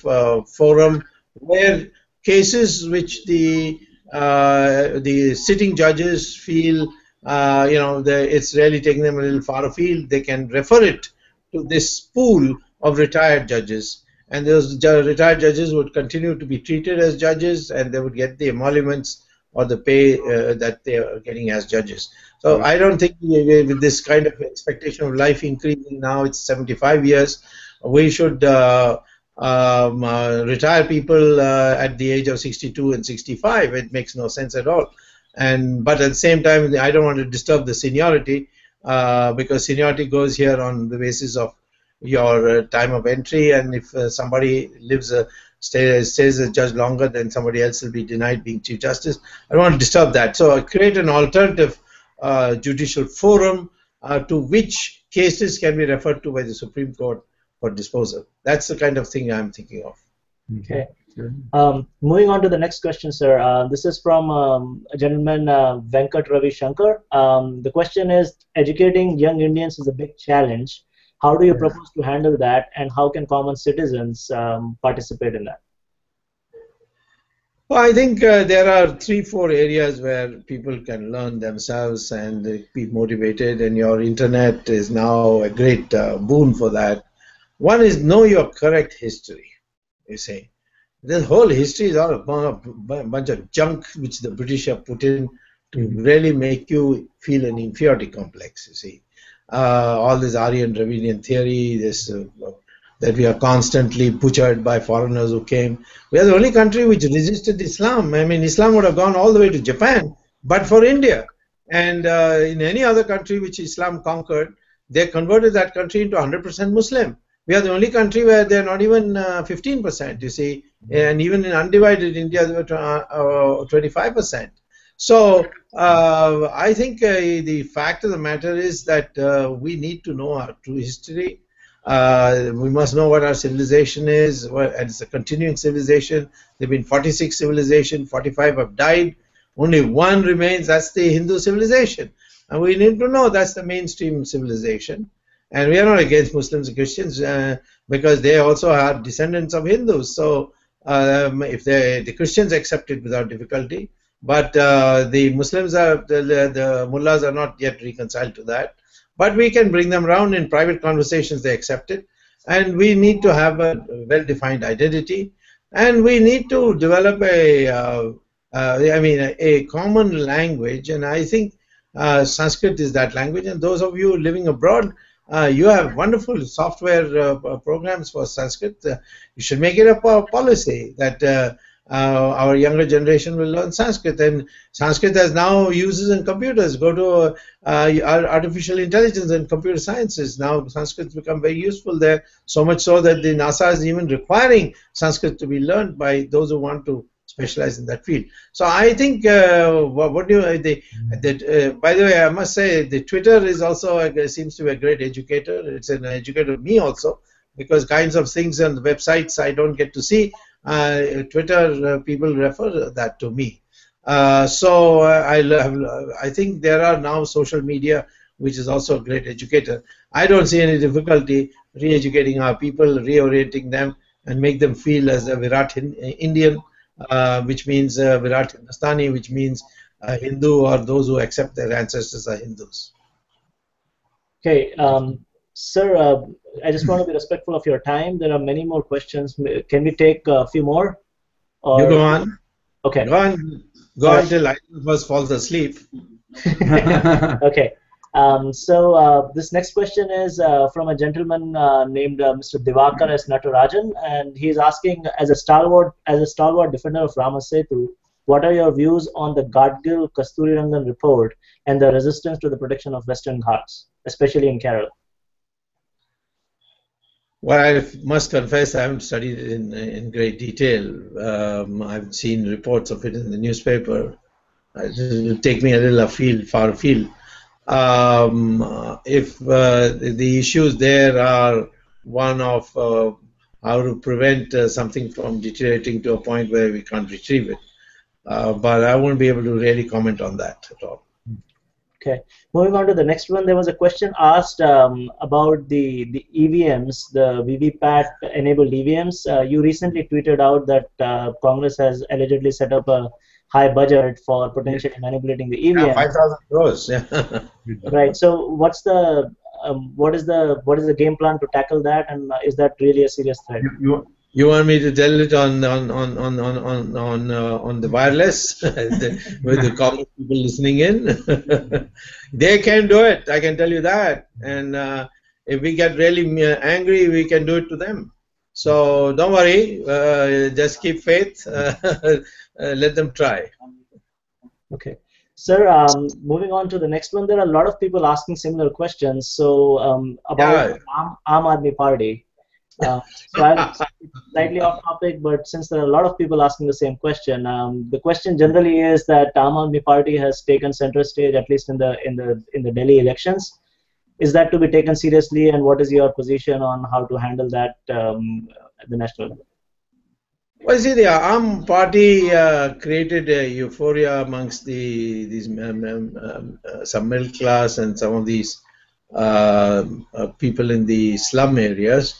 forum where cases which the sitting judges feel it's really taking them a little far afield, they can refer it to this pool of retired judges, and those retired judges would continue to be treated as judges, and they would get the emoluments or the pay that they are getting as judges. So I don't think with this kind of expectation of life increasing, now it's 75 years, we should retire people at the age of 62 and 65. It makes no sense at all. But at the same time, I don't want to disturb the seniority because seniority goes here on the basis of your time of entry, and if somebody stays a judge longer, then somebody else will be denied being Chief Justice. I don't want to disturb that. So I create an alternative judicial forum to which cases can be referred to by the Supreme Court for disposal. That's the kind of thing I'm thinking of. Okay. Moving on to the next question, sir. This is from a gentleman, Venkat Ravi Shankar. The question is, educating young Indians is a big challenge. How do you propose to handle that, and how can common citizens participate in that? Well, I think there are 3-4 areas where people can learn themselves and be motivated, and your internet is now a great boon for that. One is know your correct history, you see. This whole history is all a bunch of junk which the British have put in to really make you feel an inferiority complex, you see. All this Aryan Dravidian theory, this that we are constantly butchered by foreigners who came. We are the only country which resisted Islam. I mean, Islam would have gone all the way to Japan, but for India. And in any other country which Islam conquered, they converted that country into 100% Muslim. We are the only country where they're not even 15%, you see. And even in undivided India, they were 25%. So I think the fact of the matter is that we need to know our true history. We must know what our civilization is, and it's a continuing civilization. There have been 46 civilizations, 45 have died. Only one remains, that's the Hindu civilization. And we need to know that's the mainstream civilization. And we are not against Muslims and Christians because they also are descendants of Hindus. So if the Christians accept it without difficulty, but the Muslims are, the mullahs are not yet reconciled to that. But we can bring them around in private conversations, they accept it. And we need to have a well-defined identity. And we need to develop a common language. And I think Sanskrit is that language. And those of you living abroad, you have wonderful software programs for Sanskrit. You should make it a policy that our younger generation will learn Sanskrit, and Sanskrit has now uses in computers. Go to artificial intelligence and computer sciences. Now Sanskrit's become very useful there, so much so that the NASA is even requiring Sanskrit to be learned by those who want to specialize in that field. So I think by the way, I must say the Twitter is also seems to be a great educator. It's an educator of me also, because kinds of things on the websites I don't get to see. Twitter people refer that to me. So I think there are now social media, which is also a great educator. I don't see any difficulty re-educating our people, reorienting them, and make them feel as a Virat Indian, which means Virat Hindustani, which means Hindu, or those who accept their ancestors are Hindus. Okay. Sir, I just want to be respectful of your time. There are many more questions. Can we take a few more? Or... You go on. Okay. Go on till I first falls asleep. Okay. So this next question is from a gentleman named Mr. Divakar S. Natarajan, and he's asking, as a stalwart defender of Rama Setu, what are your views on the Gadgil Kasturirangan report and the resistance to the protection of Western Ghats, especially in Kerala? Well, I must confess I haven't studied it in great detail. I've seen reports of it in the newspaper. It will take me a little far afield. If the issues there are one of how to prevent something from deteriorating to a point where we can't retrieve it. But I won't be able to really comment on that at all. Okay, moving on to the next one, there was a question asked about the EVMs, the VVPAT enabled EVMs. You recently tweeted out that Congress has allegedly set up a high budget for potentially manipulating the EVM. Yeah, 5,000 crores. Yeah. Right. So what is the game plan to tackle that, and is that really a serious threat? You want me to tell it on the wireless with the common people listening in? They can do it. I can tell you that. And if we get really angry, we can do it to them. So don't worry. Just keep faith. Let them try. Okay. Sir, moving on to the next one, there are a lot of people asking similar questions. So about Aam Aadmi Party. So I'm slightly off topic, but since there are a lot of people asking the same question, the question generally is that Aam Aadmi Party has taken center stage, at least in the Delhi elections. Is that to be taken seriously, and what is your position on how to handle that at the national level? Well, see, the Aam Party created a euphoria amongst these some middle class and some of these people in the slum areas,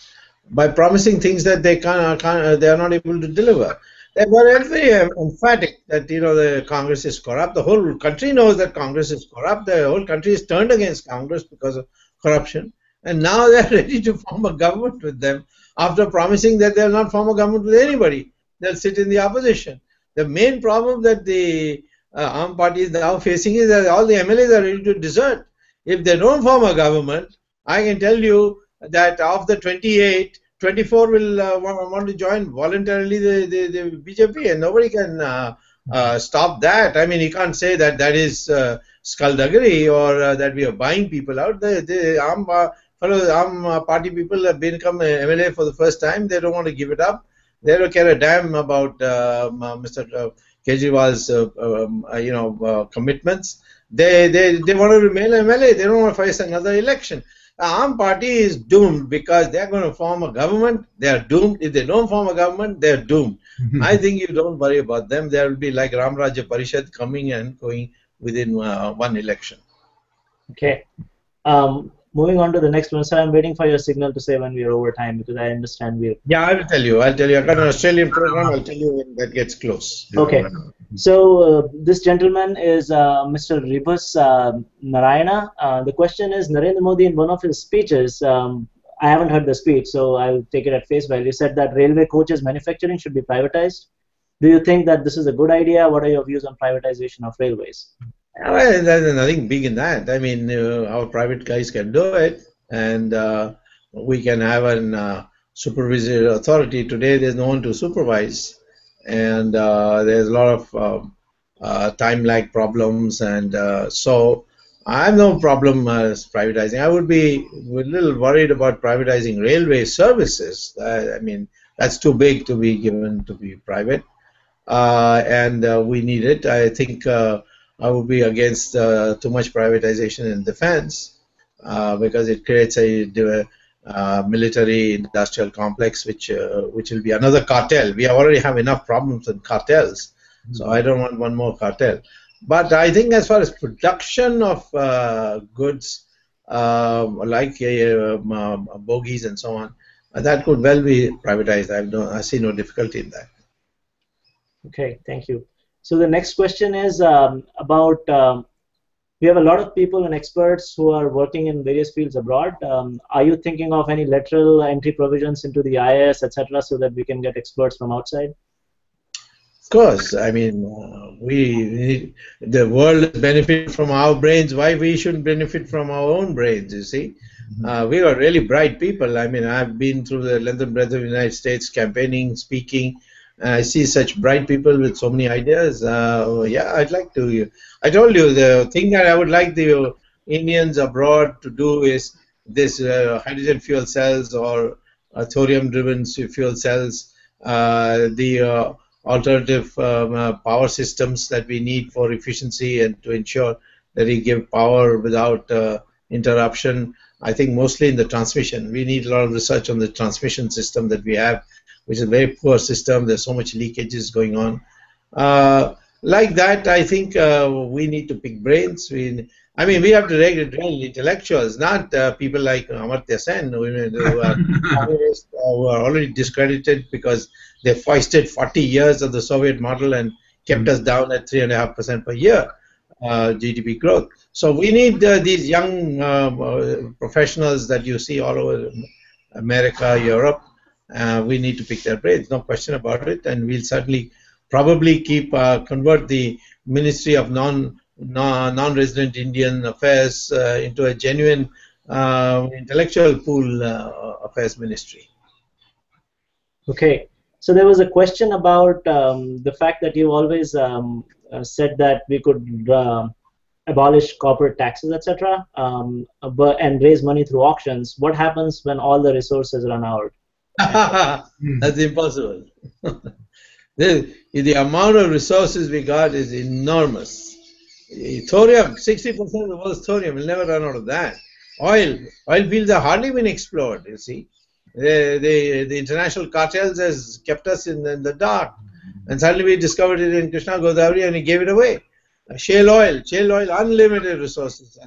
by promising things that they are not able to deliver. They were very emphatic that the Congress is corrupt. The whole country knows that Congress is corrupt. The whole country is turned against Congress because of corruption, and now they are ready to form a government with them after promising that they will not form a government with anybody. They'll sit in the opposition. The main problem that the Aam Party is now facing is that all the MLAs are ready to desert. If they don't form a government, I can tell you that of the 28, 24 will want to join voluntarily the BJP, and nobody can stop that. I mean, you can't say that that is skullduggery or that we are buying people out. The Aam Party people have become MLA for the first time. They don't want to give it up. They don't care a damn about Mr. Kejriwal's commitments. They want to remain MLA. They don't want to face another election. The Aam Party is doomed because they are going to form a government. They are doomed. If they don't form a government, they are doomed. I think you don't worry about them. There will be like Ram Rajya Parishad coming and going within one election. Okay. moving on to the next one, sir, I'm waiting for your signal to say when we are over time, because I understand we're... Yeah, I will tell you. I'll tell you. I got an Australian program. I'll tell you when that gets close. Okay. So this gentleman is Mr. Ribus Narayana. The question is, Narendra Modi in one of his speeches, I haven't heard the speech, so I'll take it at face value, said that railway coaches manufacturing should be privatized. Do you think that this is a good idea? What are your views on privatization of railways? Well, there's nothing big in that. I mean, our private guys can do it, and we can have an supervisory authority. Today, there's no one to supervise, and there's a lot of time lag problems, and so I have no problem privatizing. I would be a little worried about privatizing railway services. I mean, that's too big to be given to be private, and we need it. I think I would be against too much privatization in defense because it creates a military-industrial complex, which will be another cartel. We already have enough problems with cartels, so I don't want one more cartel. But I think as far as production of goods like bogies and so on, that could well be privatized. I see no difficulty in that. Okay, thank you. So the next question is about, we have a lot of people and experts who are working in various fields abroad. Are you thinking of any lateral entry provisions into the IIS, etc., so that we can get experts from outside? Of course. I mean, the world benefits from our brains. Why we shouldn't benefit from our own brains, you see? We are really bright people. I mean, I've been through the length and breadth of the United States campaigning, speaking. I see such bright people with so many ideas. Yeah, I'd like to. I told you the thing that I would like the Indians abroad to do is this hydrogen fuel cells or thorium-driven fuel cells, the alternative power systems that we need for efficiency and to ensure that we give power without interruption. I think mostly in the transmission. We need a lot of research on the transmission system that we have, which is a very poor system. There's so much leakages going on. Like that, I think we need to pick brains. I mean, we have to train intellectuals, not people like Amartya Sen, who are communists, who are already discredited because they foisted 40 years of the Soviet model and kept us down at 3.5% per year GDP growth. So we need these young professionals that you see all over America, Europe. We need to pick their brains, no question about it, and we'll certainly probably convert the Ministry of Non-Resident Indian Affairs into a genuine intellectual pool affairs ministry. Okay, so there was a question about the fact that you always said that we could abolish corporate taxes, etc., and raise money through auctions. What happens when all the resources run out? That's impossible. The amount of resources we got is enormous. Thorium, 60% of the world's thorium will never run out of that. Oil fields have hardly been explored, you see. The international cartels has kept us in the dark. And suddenly we discovered it in Krishna Godavari and he gave it away. Shale oil, unlimited resources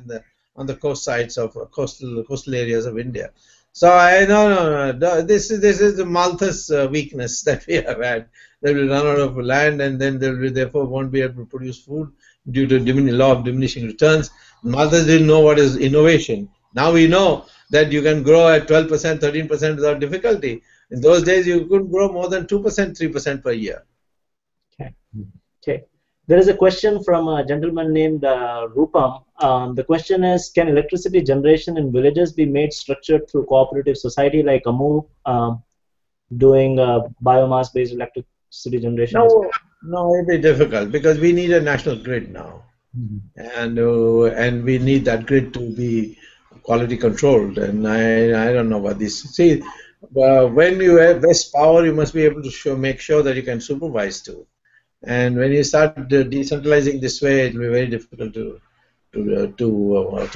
on the coast sides of coastal areas of India. So no. This is the Malthus weakness that we have had. They will run out of land, and then they will therefore won't be able to produce food due to law of diminishing returns. Malthus didn't know what is innovation. Now we know that you can grow at 12%, 13% without difficulty. In those days, you couldn't grow more than 2%, 3% per year. Okay. There is a question from a gentleman named Rupam. The question is, can electricity generation in villages be made structured through cooperative society like Amul doing biomass-based electricity generation? No, it'll be difficult because we need a national grid now, and we need that grid to be quality controlled. And I don't know about this. See, when you have best power, you must be able to make sure that you can supervise too. And when you start decentralizing this way, it will be very difficult to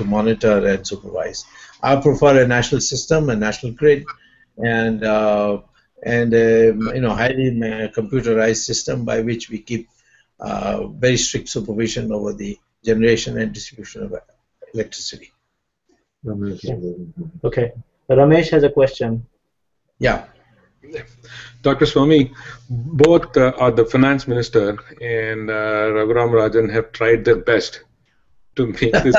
monitor and supervise. I prefer a national system, a national grid, and highly computerized system by which we keep very strict supervision over the generation and distribution of electricity. Okay. Ramesh has a question. Yeah. Dr. Swamy, both the finance minister and Raghuram Rajan have tried their best to make this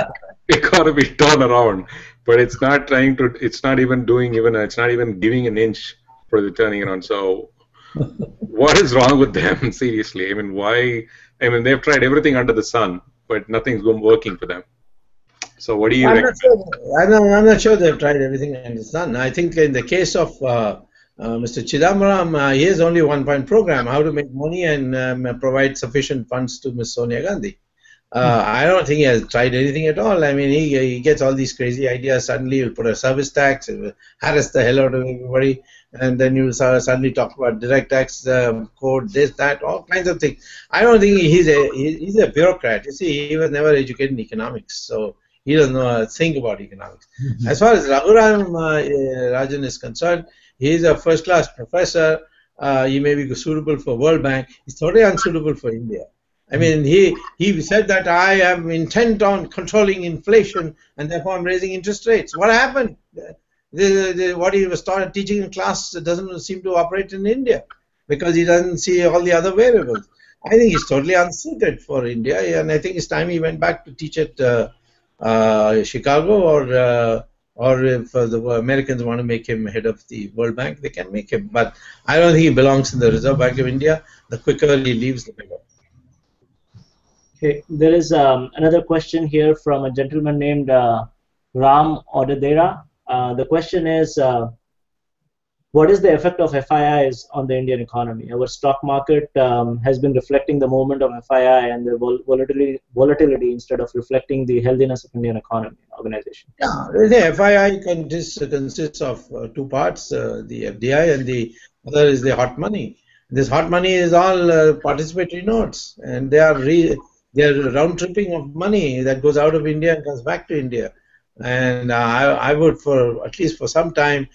economy turn around, but it's not trying to. It's not even doing even. It's not even giving an inch for the turning around. So, what is wrong with them? Seriously, I mean, why? I mean, they've tried everything under the sun, but nothing's working for them. So, what do you recommend? I'm not sure they've tried everything and it's done. I think in the case of Mr. Chidambaram, he has only one-point program: how to make money and provide sufficient funds to Ms. Sonia Gandhi. I don't think he has tried anything at all. I mean, he gets all these crazy ideas. Suddenly, he'll put a service tax, he'll harass the hell out of everybody, and then you'll suddenly talk about direct tax code, this, that, all kinds of things. I don't think he's a bureaucrat. You see, he was never educated in economics, so he doesn't know a thing about economics. As far as Raghuram Rajan is concerned, he's a first-class professor. He may be suitable for World Bank. He's totally unsuitable for India. I mean, he said that I am intent on controlling inflation and therefore I'm raising interest rates. What happened? What he was teaching in class doesn't seem to operate in India because he doesn't see all the other variables. I think he's totally unsuited for India, and I think it's time he went back to teach at Chicago, or if the Americans want to make him head of the World Bank, they can make him. But I don't think he belongs in the Reserve Bank of India. The quicker he leaves, the better. Okay, there is another question here from a gentleman named Ram Odedera. The question is, what is the effect of FIIs on the Indian economy? Our stock market has been reflecting the movement of FII and the volatility instead of reflecting the healthiness of Indian economy organization. Yeah, the FII consists of two parts, the FDI and the other is the hot money. This hot money is all participatory notes, and they are round tripping of money that goes out of India and comes back to India. And I would, for at least for some time,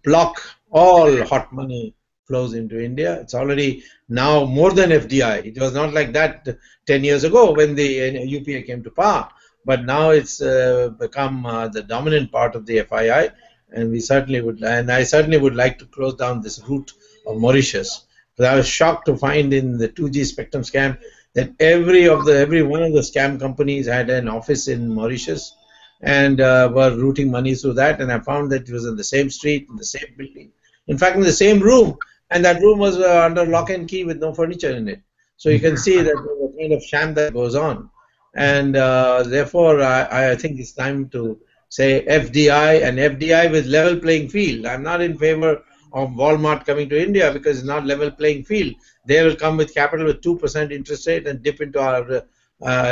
block all hot money flows into India. It's already now more than FDI. It was not like that 10 years ago when the UPA came to power, but now it's become the dominant part of the FII, and we certainly would, and I certainly would like to close down this route of Mauritius. But I was shocked to find in the 2G spectrum scam that every one of the scam companies had an office in Mauritius and were routing money through that, and I found that it was in the same street, in the same building, in fact in the same room, and that room was under lock and key with no furniture in it. So you can see that there's a kind of sham that goes on, and therefore I think it's time to say FDI, and FDI with level playing field. I'm not in favor of Walmart coming to India because it's not level playing field. They will come with capital with 2% interest rate and dip into our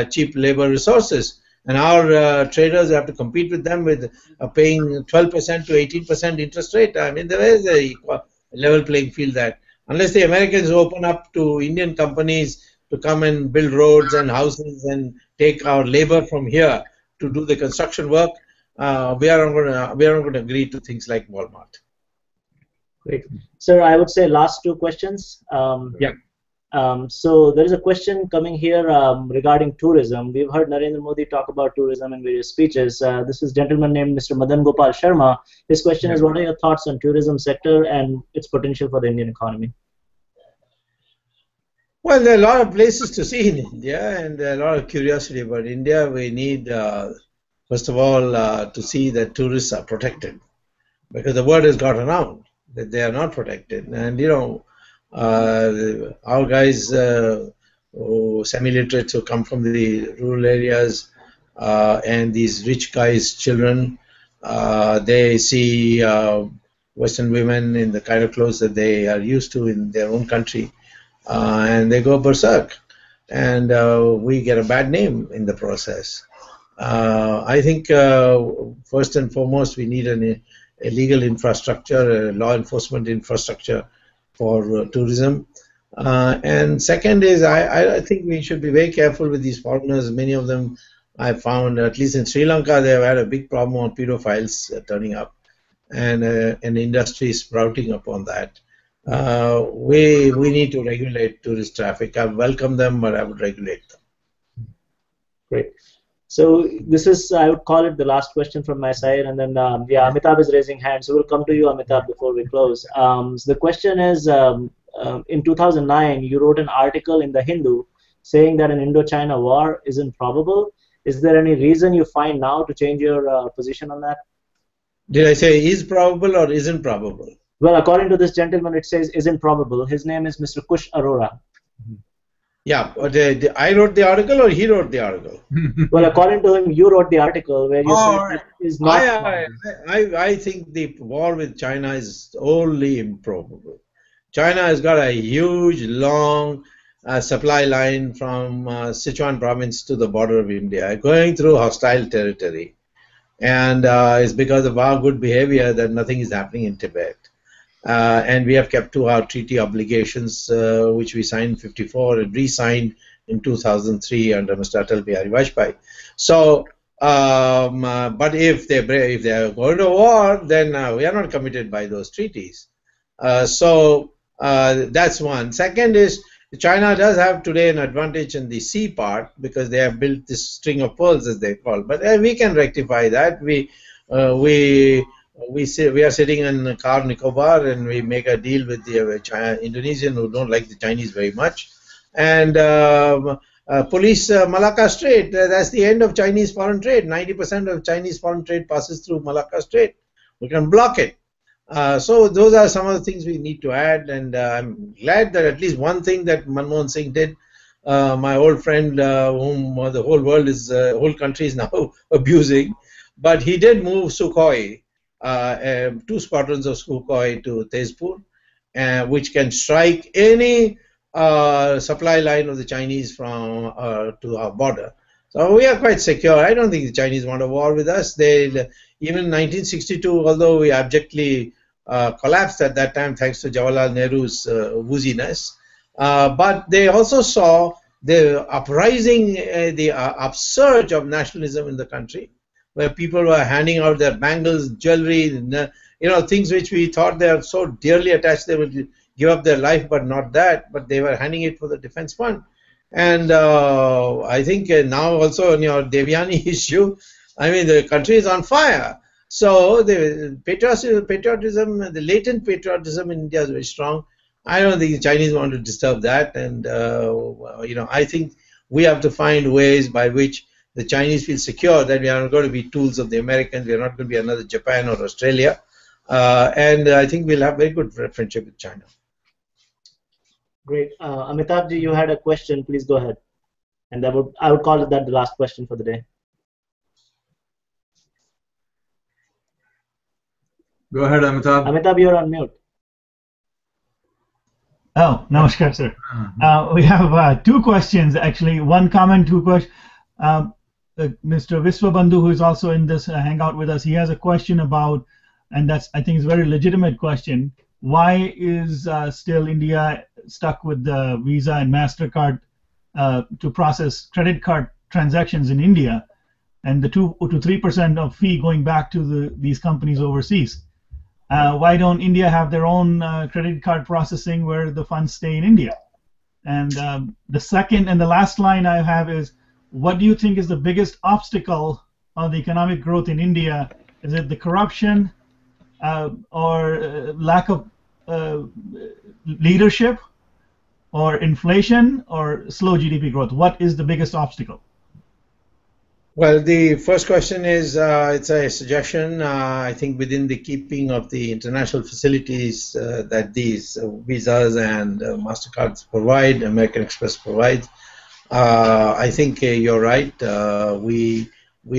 cheap labor resources. And our traders have to compete with them with paying 12% to 18% interest rate. I mean, there is a level playing field that unless the Americans open up to Indian companies to come and build roads and houses and take our labor from here to do the construction work, we are not going to agree to things like Walmart. Great. Sir, I would say last two questions. Yeah. So there is a question coming here regarding tourism. We've heard Narendra Modi talk about tourism in various speeches. This is a gentleman named Mr. Madan Gopal Sharma. His question is, what are your thoughts on tourism sector and its potential for the Indian economy? Well, there are a lot of places to see in India, and there are a lot of curiosity about India. We need, first of all, to see that tourists are protected, because the word has got around that they are not protected. And, you know, our guys, semi-literates who come from the rural areas, and these rich guys' children, they see Western women in the kind of clothes that they are used to in their own country, and they go berserk, and we get a bad name in the process. I think first and foremost we need a legal infrastructure, a law enforcement infrastructure for tourism, and second is I think we should be very careful with these foreigners. Many of them I found, at least in Sri Lanka, they've had a big problem on pedophiles turning up, and an industry sprouting upon that. We need to regulate tourist traffic. I welcome them, but I would regulate them. Great. So this is, I would call it the last question from my side, and then yeah, Amitabh is raising hand, so we'll come to you, Amitabh, before we close. So the question is, in 2009, you wrote an article in the Hindu saying that an Indo-China war isn't probable. Is there any reason you find now to change your position on that? Did I say is probable or isn't probable? Well, according to this gentleman, it says isn't probable. His name is Mr. Kush Arora. Yeah, but I wrote the article or he wrote the article? Well, according to him, you wrote the article where you said it is not. I think the war with China is wholly improbable. China has got a huge, long supply line from Sichuan province to the border of India, going through hostile territory. And it's because of our good behavior that nothing is happening in Tibet. And we have kept to our treaty obligations, which we signed in 1954 and re-signed in 2003 under Mr. Atal Bihari Vajpayee. So, but if they are going to war, then we are not committed by those treaties. So that's one. Second is China does have today an advantage in the sea part because they have built this string of pearls, as they call. But we can rectify that. We are sitting in Car Nicobar and we make a deal with the Indonesian who don't like the Chinese very much, and police Malacca Strait. That's the end of Chinese foreign trade. 90% of Chinese foreign trade passes through Malacca Strait. We can block it. So those are some of the things we need to add, and I'm glad that at least one thing that Manmohan Singh did, my old friend whom the whole world is, whole country is now abusing, but he did move Sukhoi, 2 squadrons of Sukhoi to Tezpur, which can strike any supply line of the Chinese from to our border. So we are quite secure. I don't think the Chinese want a war with us. Even in 1962, although we abjectly collapsed at that time thanks to Jawaharlal Nehru's wooziness, but they also saw the uprising, the upsurge of nationalism in the country, where people were handing out their bangles, jewelry, things which we thought they are so dearly attached they would give up their life, but not that. But they were handing it for the defense fund. And I think now also on your Devyani issue, I mean, the country is on fire. So the patriotism, the latent patriotism in India is very strong. I don't think the Chinese want to disturb that. And, I think we have to find ways by which the Chinese feel secure that we are not going to be tools of the Americans. We are not going to be another Japan or Australia. And I think we'll have very good friendship with China. Great. Amitabh ji, you had a question. Please go ahead. And I would call that the last question for the day. Go ahead, Amitabh. Amitabh, you're on mute. Oh, namaskar, sir. We have 2 questions, actually. 1 comment, 2 questions. Mr. Viswabandhu, who is also in this hangout with us, he has a question about, and that's, I think, is a very legitimate question. Why is still India stuck with the Visa and MasterCard to process credit card transactions in India, and the 2 to 3% of fee going back to these companies overseas? Why don't India have their own credit card processing where the funds stay in India? And the second and the last line I have is, what do you think is the biggest obstacle on the economic growth in India? Is it the corruption or lack of leadership, or inflation, or slow GDP growth? What is the biggest obstacle? Well, the first question is, it's a suggestion, I think, within the keeping of the international facilities that these Visas and MasterCards provide, American Express provides. I think you're right. We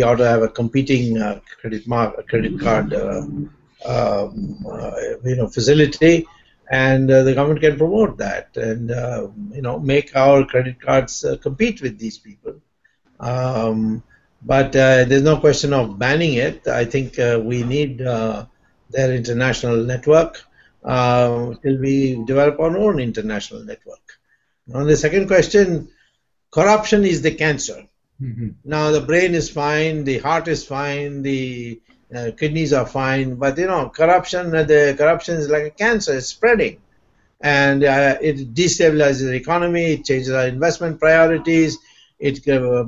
ought to have a competing credit card facility, and the government can promote that and make our credit cards compete with these people. But there's no question of banning it. I think we need their international network till we develop our own international network. On the second question, corruption is the cancer. Now the brain is fine, the heart is fine, the kidneys are fine, but corruption is like a cancer. It's spreading, and it destabilizes the economy. It changes our investment priorities. It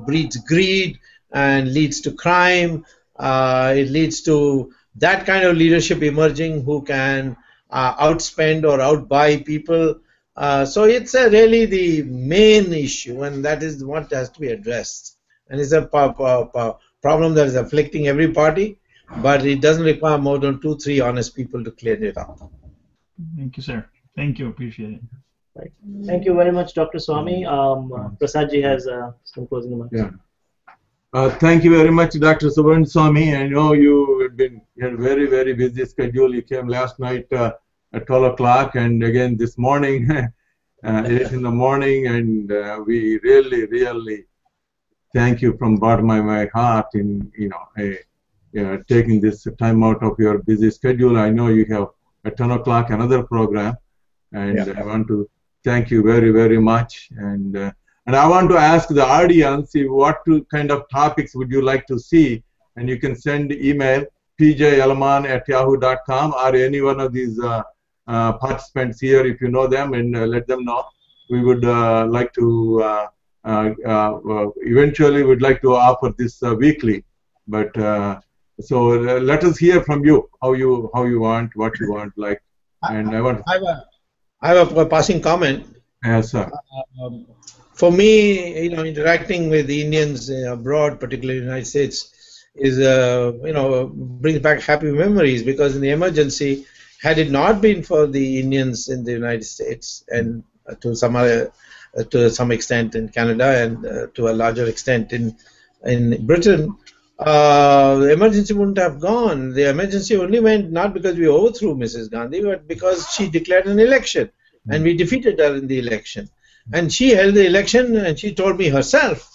breeds greed. and leads to crime. It leads to that kind of leadership emerging who can outspend or outbuy people. So it's really the main issue, and that is what has to be addressed. And it's a problem that is afflicting every party, but it doesn't require more than 2-3 honest people to clear it up. Thank you, sir. Thank you. Appreciate it. Right. Thank you very much, Dr. Swamy. Prasadji has some closing remarks. Yeah. Thank you very much, Dr. Subramanian Swamy. I know you had a very, very busy schedule. You came last night at 12 o'clock, and again this morning, 8 in the morning, and we really, really thank you from the bottom of my heart in taking this time out of your busy schedule. I know you have at 10 o'clock another program, and I want to thank you very, very much. And I want to ask the audience what kind of topics would you like to see, and you can send email pjelman@yahoo.com or any one of these participants here if you know them, and let them know. We would like to eventually would like to offer this weekly, but so let us hear from you how you want, what you want, like. And I have a passing comment. Yes, sir. For me, interacting with the Indians abroad, particularly in the United States, is brings back happy memories, because in the emergency, had it not been for the Indians in the United States and to some extent in Canada and to a larger extent in Britain, the emergency wouldn't have gone. The emergency only went not because we overthrew Mrs. Gandhi, but because she declared an election, and we defeated her in the election. And she held the election, and she told me herself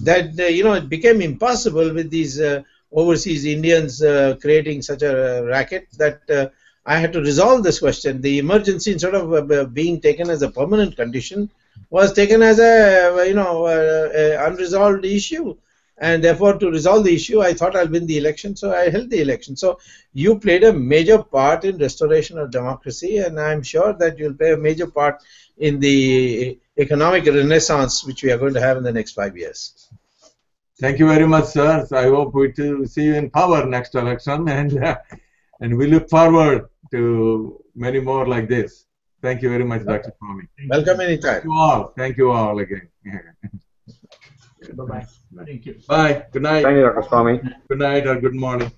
that it became impossible with these overseas Indians creating such a racket that I had to resolve this question. The emergency, instead of being taken as a permanent condition, was taken as a unresolved issue. And therefore, to resolve the issue, I thought I'll win the election, so I held the election. So you played a major part in restoration of democracy, and I'm sure that you'll play a major part in the economic renaissance which we are going to have in the next 5 years. Thank you very much, sir. I hope we to see you in power next election, and we look forward to many more like this. Thank you very much, Dr. Swamy. Welcome anytime. Thank you all. Thank you all again. Bye-bye. Thank you. Bye. Good night. Thank you, Dr. Swamy. Good night or good morning.